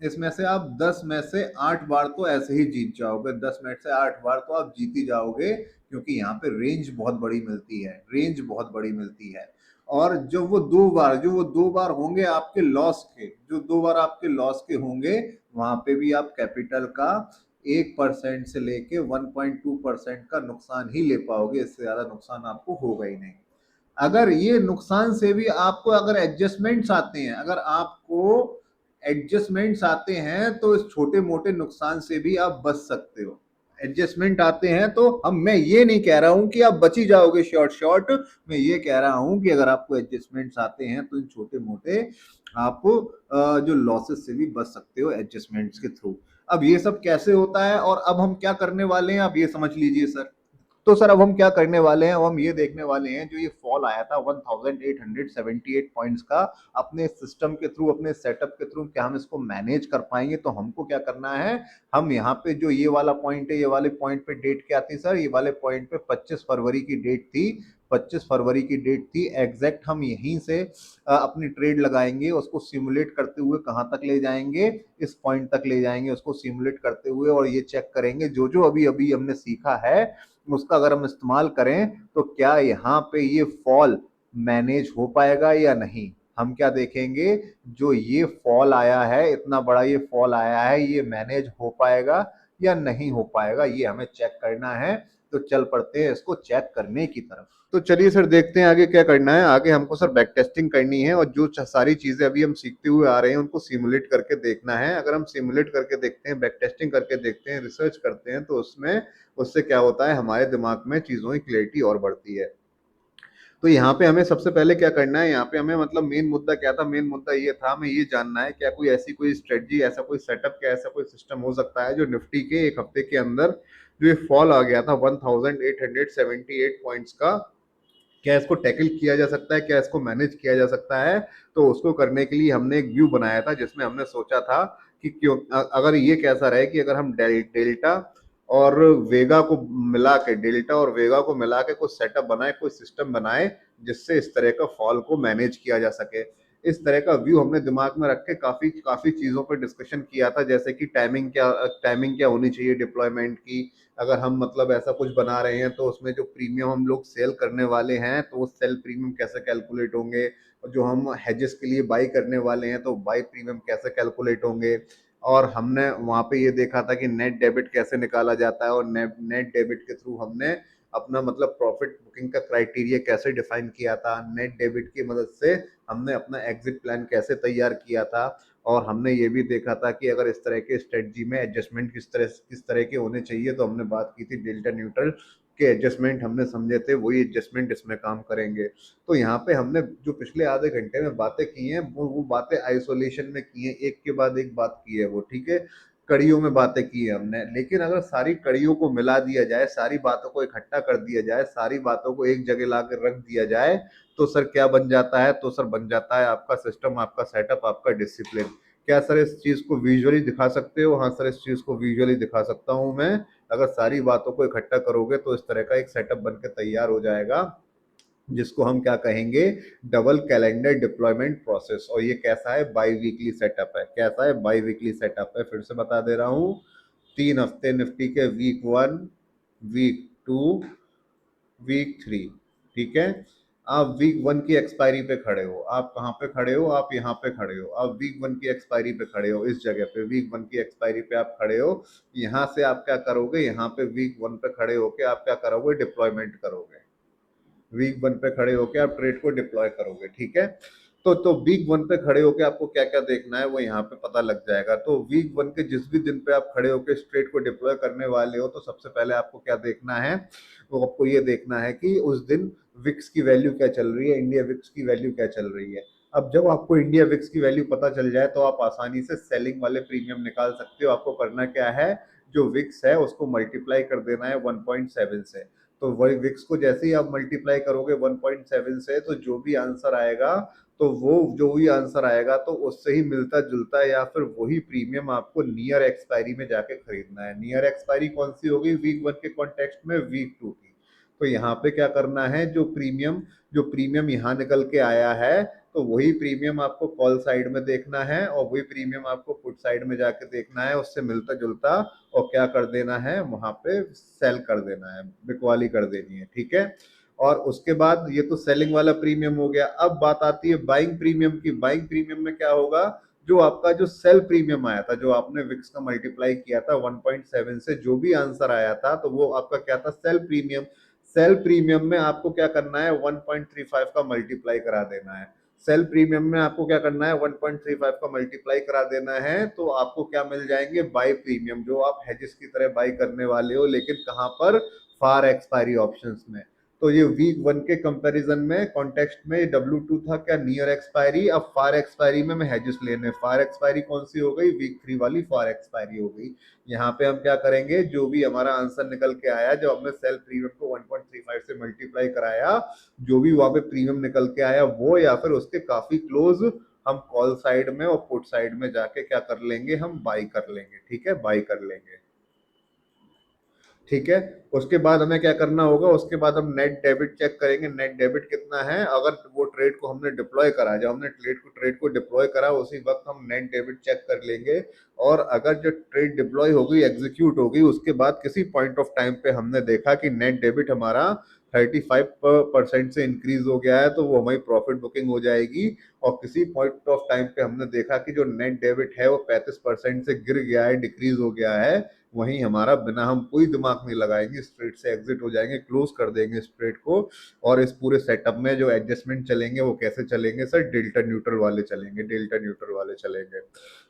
इसमें से आप 10 में से 8 बार तो ऐसे ही जीत जाओगे, 10 में से 8 बार तो आप जीत ही जाओगे, क्योंकि यहाँ पे रेंज बहुत बड़ी मिलती है, रेंज बहुत बड़ी मिलती है। और जो वो दो बार होंगे आपके लॉस के, जो 2 बार आपके लॉस के होंगे, वहां पे भी आप कैपिटल का 1% से लेके 1.2% का नुकसान ही ले पाओगे, इससे ज्यादा नुकसान आपको होगा ही नहीं। अगर ये नुकसान से भी आपको अगर एडजस्टमेंट्स आते हैं, अगर आपको एडजस्टमेंट्स आते हैं, तो इस छोटे मोटे नुकसान से भी आप बच सकते हो। एडजस्टमेंट आते हैं तो अब मैं ये नहीं कह रहा हूं कि आप बच ही जाओगे शॉर्ट शॉर्ट, मैं ये कह रहा हूं कि अगर आपको एडजस्टमेंट्स आते हैं तो इन छोटे मोटे आप जो लॉसेस से भी बच सकते हो एडजस्टमेंट्स के थ्रू। अब ये सब कैसे होता है और अब हम क्या करने वाले हैं, आप ये समझ लीजिए सर। तो सर अब हम क्या करने वाले हैं, अब हम ये देखने वाले हैं, जो ये फॉल आया था 1878 पॉइंट्स का, अपने सिस्टम के थ्रू, अपने सेटअप के थ्रू क्या हम इसको मैनेज कर पाएंगे। तो हमको क्या करना है, हम यहाँ पे जो ये वाला पॉइंट है, ये वाले पॉइंट पे डेट क्या थी सर, ये वाले पॉइंट पे 25 फरवरी की डेट थी, 25 फरवरी की डेट थी एग्जैक्ट। हम यहीं से अपनी ट्रेड लगाएंगे, उसको सिमुलेट करते हुए कहाँ तक ले जाएंगे, इस पॉइंट तक ले जाएंगे उसको सिमुलेट करते हुए, और ये चेक करेंगे जो जो अभी अभी हमने सीखा है उसका अगर हम इस्तेमाल करें तो क्या यहाँ पे ये फॉल मैनेज हो पाएगा या नहीं। हम क्या देखेंगे, जो ये फॉल आया है, इतना बड़ा ये फॉल आया है, ये मैनेज हो पाएगा या नहीं हो पाएगा, ये हमें चेक करना है। तो चल पड़ते हैं इसको चेक करने की तरफ। तो चलिए सर देखते हैं आगे क्या करना है। आगे हमको सर बैक टेस्टिंग करनी है, और जो सारी चीजें अभी हम सीखते हुए आ रहे हैं उनको सिमुलेट करके देखना है। अगर हम सिमुलेट करके देखते हैं, बैक टेस्टिंग करके देखते हैं, रिसर्च करते हैं, तो उसमें उससे क्या होता है, हमारे दिमाग में चीजों की क्लैरिटी और बढ़ती है। तो यहाँ पे हमें सबसे पहले क्या करना है, यहाँ पे हमें मतलब मेन मुद्दा क्या था, मेन मुद्दा ये था, हमें ये जानना है क्या कोई ऐसी कोई स्ट्रेटजी, ऐसा कोई सेटअप, क्या ऐसा कोई सिस्टम हो सकता है जो निफ्टी के एक हफ्ते के अंदर जो ये फॉल आ गया था 1878 पॉइंट्स का, क्या इसको टैकल किया जा सकता है, क्या इसको मैनेज किया जा सकता है। तो उसको करने के लिए हमने एक व्यू बनाया था, जिसमें हमने सोचा था कि क्यों अगर ये कैसा रहे कि अगर हम डेल्टा और वेगा को मिला के, डेल्टा और वेगा को मिला के कोई सेटअप बनाए, कोई सिस्टम बनाए, जिससे इस तरह का फॉल को मैनेज किया जा सके। इस तरह का व्यू हमने दिमाग में रख के काफी काफी चीजों पर डिस्कशन किया था, जैसे कि टाइमिंग क्या होनी चाहिए डिप्लॉयमेंट की। अगर हम मतलब ऐसा कुछ बना रहे हैं तो उसमें जो प्रीमियम हम लोग सेल करने वाले हैं तो वो सेल प्रीमियम कैसे कैलकुलेट होंगे, और जो हम हेजेस के लिए बाई करने वाले हैं तो बाई प्रीमियम कैसे कैलकुलेट होंगे। और हमने वहां पे ये देखा था कि नेट डेबिट कैसे निकाला जाता है, और नेट डेबिट के थ्रू हमने अपना मतलब प्रॉफिट बुकिंग का क्राइटेरिया कैसे डिफाइन किया था, नेट डेबिट की मदद से हमने अपना एग्जिट प्लान कैसे तैयार किया था। और हमने ये भी देखा था कि अगर इस तरह के स्ट्रेटजी में एडजस्टमेंट किस तरह के होने चाहिए, तो हमने बात की थी डेल्टा न्यूट्रल के एडजस्टमेंट हमने समझे थे, वही एडजस्टमेंट इसमें काम करेंगे। तो यहाँ पे हमने जो पिछले आधे घंटे में बातें की हैं, वो बातें आइसोलेशन में की हैं, एक के बाद एक बात की है वो, ठीक है, कड़ियों में बातें की है हमने। लेकिन अगर सारी कड़ियों को मिला दिया जाए, सारी बातों को इकट्ठा कर दिया जाए, सारी बातों को एक जगह ला कर रख दिया जाए, तो सर क्या बन जाता है, तो सर बन जाता है आपका सिस्टम, आपका सेटअप, आपका डिसिप्लिन। क्या सर इस चीज को विजुअली दिखा सकते हो? हाँ सर, इस चीज को विजुअली दिखा सकता हूं मैं। अगर सारी बातों को इकट्ठा करोगे तो इस तरह का एक सेटअप बन के तैयार हो जाएगा, जिसको हम क्या कहेंगे, डबल कैलेंडर डिप्लॉयमेंट प्रोसेस। और ये कैसा है, बाई वीकली सेटअप है। कैसा है, बाई वीकली सेटअप है। फिर से बता दे रहा हूँ, 3 हफ्ते निफ्टी के, वीक 1, वीक 2, वीक 3। ठीक है, आप वीक 1 की एक्सपायरी पे खड़े हो। आप कहाँ पे खड़े हो, आप यहाँ पे खड़े हो। आप वीक 1 की एक्सपायरी पे खड़े हो, इस जगह पे वीक 1 की एक्सपायरी पे आप खड़े हो। यहाँ से आप क्या करोगे, यहाँ पे वीक 1 पे खड़े होके आप क्या करोगे, डिप्लॉयमेंट करोगे। वीक 1 पे खड़े होके आप ट्रेड को डिप्लॉय करोगे। ठीक है, तो वीक 1 पे खड़े होके आपको क्या क्या देखना है वो यहाँ पे पता लग जाएगा। तो वीक 1 के जिस भी दिन पे आप खड़े होके इस ट्रेड को डिप्लॉय करने वाले हो, तो सबसे पहले आपको क्या देखना है, वो आपको ये देखना है कि उस दिन विक्स की वैल्यू क्या चल रही है, इंडिया विक्स की वैल्यू क्या चल रही है। अब जब आपको इंडिया विक्स की वैल्यू पता चल जाए तो आप आसानी से सेलिंग वाले प्रीमियम निकाल सकते हो। आपको करना क्या है, जो विक्स है उसको मल्टीप्लाई कर देना है 1.7 से। तो वही विक्स को जैसे ही आप मल्टीप्लाई करोगे 1.7 से, तो जो भी आंसर आएगा, तो वो जो भी आंसर आएगा तो उससे ही मिलता जुलता है या फिर वही प्रीमियम आपको नियर एक्सपायरी में जाके खरीदना है। नियर एक्सपायरी कौन सी होगी, वीक 1 के कॉन्टेक्स्ट में वीक 2 की। तो यहाँ पे क्या करना है, जो प्रीमियम यहाँ निकल के आया है, तो वही प्रीमियम आपको कॉल साइड में देखना है और वही प्रीमियम आपको पुट साइड में जाके देखना है, उससे मिलता जुलता, और क्या कर देना है, वहां पे सेल कर देना है, बिकवाली कर देनी है। ठीक है, और उसके बाद ये तो सेलिंग वाला प्रीमियम हो गया। अब बात आती है बाइंग प्रीमियम की। बाइंग प्रीमियम में क्या होगा, जो आपका जो सेल प्रीमियम आया था, जो आपने विक्स का मल्टीप्लाई किया था 1.7 से, जो भी आंसर आया था, तो वो आपका क्या था, सेल प्रीमियम। सेल प्रीमियम में आपको क्या करना है, 1.35 का मल्टीप्लाई करा देना है। सेल प्रीमियम में आपको क्या करना है, 1.35 का मल्टीप्लाई करा देना है, तो आपको क्या मिल जाएंगे, बाय प्रीमियम, जो आप हेजेस की तरह बाय करने वाले हो, लेकिन कहां पर, फार एक्सपायरी ऑप्शंस में। तो ये वीक 1 के कंपैरिजन में कॉन्टेक्स्ट में W2 था क्या, नियर एक्सपायरी। अब फार एक्सपायरी में मैं हेजेस लेने, फार एक्सपायरी कौन सी हो गई, वीक 3 वाली फार एक्सपायरी हो गई। यहाँ पे हम क्या करेंगे, जो भी हमारा आंसर निकल के आया, जब हमने सेल प्रीमियम को 1.35 से मल्टीप्लाई कराया, जो भी वहां पे प्रीमियम निकल के आया वो या फिर उसके काफी क्लोज, हम कॉल साइड में और पुट साइड में जाके क्या कर लेंगे, हम बाई कर लेंगे। ठीक है, बाई कर लेंगे। ठीक है, उसके बाद हमें क्या करना होगा, उसके बाद हम नेट डेबिट चेक करेंगे, नेट डेबिट कितना है। अगर वो ट्रेड को हमने डिप्लॉय करा, जब हमने ट्रेड को डिप्लॉय करा, उसी वक्त हम नेट डेबिट चेक कर लेंगे। और अगर जो ट्रेड डिप्लॉय हो गई, एग्जीक्यूट हो गई, उसके बाद किसी पॉइंट ऑफ टाइम पे हमने देखा कि नेट डेबिट हमारा 35% से इंक्रीज हो गया है, तो वो हमारी प्रॉफिट बुकिंग हो जाएगी। और किसी पॉइंट ऑफ टाइम पे हमने देखा कि जो नेट डेबिट है वो 35% से गिर गया है, डिक्रीज हो गया है, वहीं हमारा बिना हम कोई दिमाग नहीं लगाएंगे इस ट्रेड से एग्जिट हो जाएंगे, क्लोज कर देंगे इस ट्रेड को। और इस पूरे सेटअप में जो एडजस्टमेंट चलेंगे वो कैसे चलेंगे सर, डेल्टा न्यूट्रल वाले चलेंगे, डेल्टा न्यूट्रल वाले चलेंगे।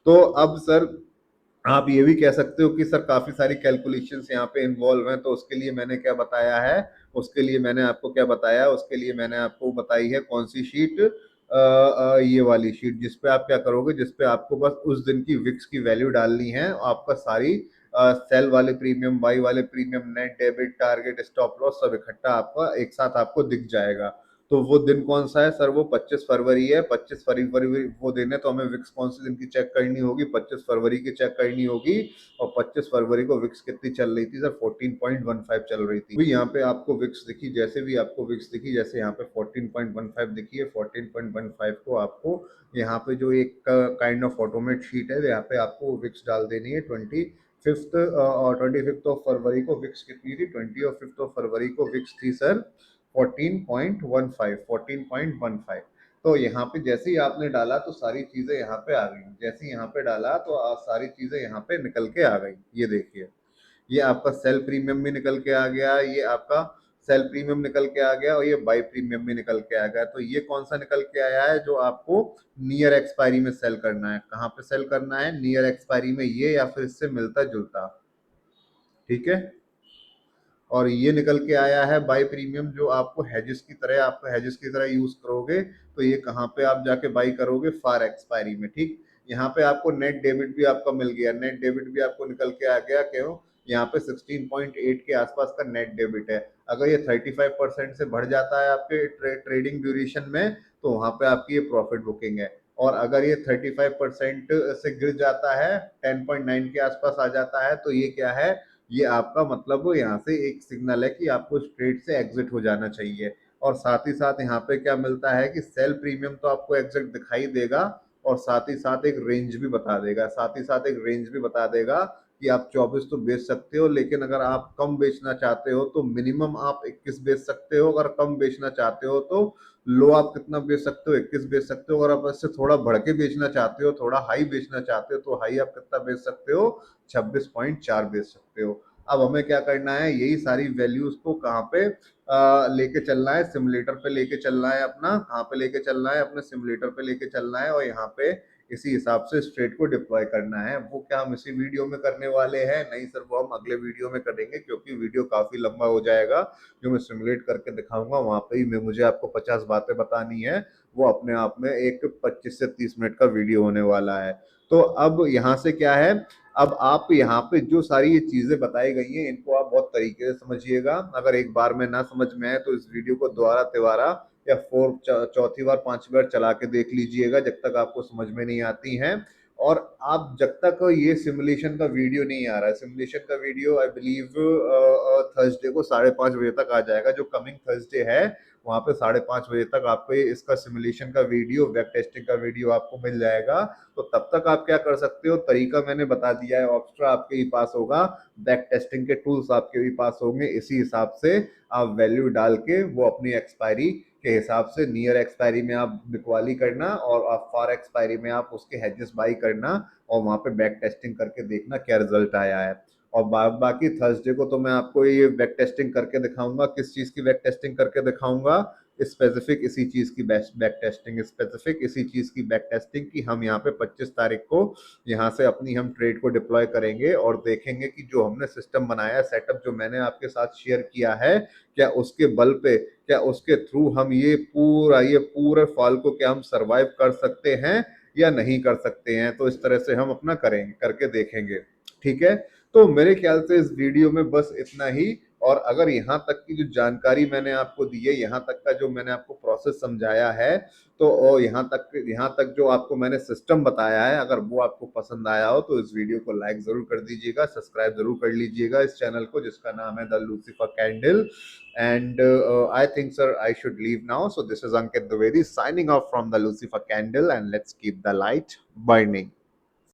तो अब सर आप ये भी कह सकते हो कि सर काफी सारी कैलकुलेशंस यहाँ पे इन्वॉल्व हैं, तो उसके लिए मैंने क्या बताया है, उसके लिए मैंने आपको क्या बताया, उसके लिए मैंने आपको बताई है कौन सी शीट, ये वाली शीट, जिसपे आप क्या करोगे, जिसपे आपको बस उस दिन की विक्स की वैल्यू डालनी है, आपका सारी सेल वाले प्रीमियम, बाई वाले premium, net debit, target, stop loss सब इकट्ठा आपका एक साथ आपको दिख जाएगा। तो वो दिन कौन सा है सर, वो 25 फरवरी है। 25 फरवरी वो दिन है, तो हमें विक्स कौन से दिन की चेक करनी होगी, 25 फरवरी की चेक करनी होगी। और 25 फरवरी को विक्स कितनी चल रही थी सर, 14.15 चल रही थी। यहाँ पे आपको विक्स दिखी, जैसे भी आपको विक्स दिखी, जैसे यहाँ पे 14.15 दिखी है, 14.15 को आपको यहाँ पे जो एक काइंड ऑफ ऑटोमेट शीट है, यहाँ पे आपको विक्स डाल देनी है। 25 ऑफ फरवरी को विक्स कितनी थी, 25 ऑफ फरवरी को विक्स थी सर 14.15। तो यहाँ पे जैसे ही आपने डाला तो सारी चीजें यहाँ पे आ गई, जैसे ही यहाँ पे डाला तो सारी चीजें यहाँ पे निकल के आ गई। ये देखिए, ये आपका सेल प्रीमियम भी निकल के आ गया, ये आपका सेल प्रीमियम निकल के आ गया, और ये बाई प्रीमियम भी निकल के आ गया। तो ये कौन सा निकल के आया है, जो आपको नियर एक्सपायरी में सेल करना है। कहाँ पे सेल करना है, नियर एक्सपायरी में, ये या फिर इससे मिलता जुलता। ठीक है, और ये निकल के आया है बाय प्रीमियम, जो आपको हेजेस की तरह, आपको हेजेस की तरह यूज करोगे, तो ये कहाँ पे आप जाके बाई करोगे, फार एक्सपायरी में। ठीक, यहाँ पे आपको नेट डेबिट भी आपका मिल गया, नेट डेबिट भी आपको निकल के आ गया। क्यों, यहाँ पे 16.8 के आसपास का नेट डेबिट है। अगर ये 35% से बढ़ जाता है आपके ट्रेडिंग ड्यूरेशन में, तो वहां पे आपकी ये प्रॉफिट बुकिंग है। और अगर ये 35% से गिर जाता है, 10.9 के आसपास आ जाता है, तो ये क्या है, ये आपका मतलब यहाँ से एक सिग्नल है कि आपको इस ट्रेड से एग्जिट हो जाना चाहिए। और साथ ही साथ यहाँ पे क्या मिलता है कि सेल प्रीमियम तो आपको एग्जैक्ट दिखाई देगा और साथ ही साथ एक रेंज भी बता देगा, साथ ही साथ एक रेंज भी बता देगा कि आप 24 तो बेच सकते हो, लेकिन अगर आप कम बेचना चाहते हो तो मिनिमम आप 21 बेच सकते हो, अगर कम बेचना चाहते हो तो लो आप कितना बेच सकते हो, 21 बेच सकते हो, अगर आप इससे थोड़ा बढ़ के बेचना चाहते हो, थोड़ा हाई बेचना चाहते हो तो हाई आप कितना बेच सकते हो, 26.4 बेच सकते हो। अब हमें क्या करना है, यही सारी वैल्यूज को कहाँ पे लेके चलना है, सिमुलेटर पे लेके चलना है, अपना कहाँ पे लेके चलना है, अपने सिमुलेटर पे लेके चलना है और यहाँ पे इसी हिसाब से स्ट्रेट को डिप्लॉय करना है। वो क्या हम इसी वीडियो में करने वाले हैं? नहीं सर, वो हम अगले वीडियो में करेंगे क्योंकि वीडियो काफी लंबा हो जाएगा। जो मैं सिमुलेट करके दिखाऊंगा वहां पे ही मैं मुझे आपको 50 बातें बतानी है, वो अपने आप में एक 25 से 30 मिनट का वीडियो होने वाला है। तो अब यहाँ से क्या है, अब आप यहाँ पे जो सारी ये चीजें बताई गई हैं इनको आप बहुत तरीके से समझिएगा। अगर एक बार में ना समझ में आए तो इस वीडियो को दोबारा तिबारा या चौथी बार पांचवी बार चला के देख लीजिएगा जब तक आपको समझ में नहीं आती हैं। और आप जब तक ये सिमुलेशन का वीडियो नहीं आ रहा है, सिमुलेशन का वीडियो आई बिलीव थर्सडे को 5:30 बजे तक आ जाएगा, जो कमिंग थर्सडे है वहां पे 5:30 बजे तक आपको ये इसका सिमुलेशन का वीडियो, वेब टेस्टिंग का वीडियो आपको मिल जाएगा। तो तब तक आप क्या कर सकते हो, तरीका मैंने बता दिया है, ऑप्स्ट्रा आपके ही पास होगा, बैक टेस्टिंग के टूल्स आपके भी पास होंगे, इसी हिसाब से आप वैल्यू डाल के वो अपनी एक्सपायरी के हिसाब से नियर एक्सपायरी में आप बिकवाली करना और आप फार एक्सपायरी में आप उसके हेजेस बाई करना और वहां पे बैक टेस्टिंग करके देखना क्या रिजल्ट आया है। और बाकी थर्सडे को तो मैं आपको ये बैक टेस्टिंग करके दिखाऊंगा। किस चीज की बैक टेस्टिंग करके दिखाऊंगा? स्पेसिफिक इसी चीज की बैक टेस्टिंग, स्पेसिफिक इसी चीज की बैक टेस्टिंग की हम यहाँ पे 25 तारीख को यहाँ से अपनी हम ट्रेड को डिप्लॉय करेंगे और देखेंगे कि जो हमने सिस्टम बनाया, सेटअप जो मैंने आपके साथ शेयर किया है, क्या उसके बल पे, क्या उसके थ्रू हम ये पूरे फॉल को क्या हम सरवाइव कर सकते हैं या नहीं कर सकते हैं। तो इस तरह से हम अपना करेंगे, करके देखेंगे। ठीक है, तो मेरे ख्याल से इस वीडियो में बस इतना ही। और अगर यहाँ तक की जो जानकारी मैंने आपको दी है, यहाँ तक का जो मैंने आपको प्रोसेस समझाया है, तो यहाँ तक जो आपको मैंने सिस्टम बताया है, अगर वो आपको पसंद आया हो तो इस वीडियो को लाइक जरूर कर दीजिएगा, सब्सक्राइब जरूर कर लीजिएगा इस चैनल को जिसका नाम है the Lucifer candle. And I think, sir, I should leave now. So this is Ankit Dwivedi signing off from the Lucifer Candle, and let's keep the light burning.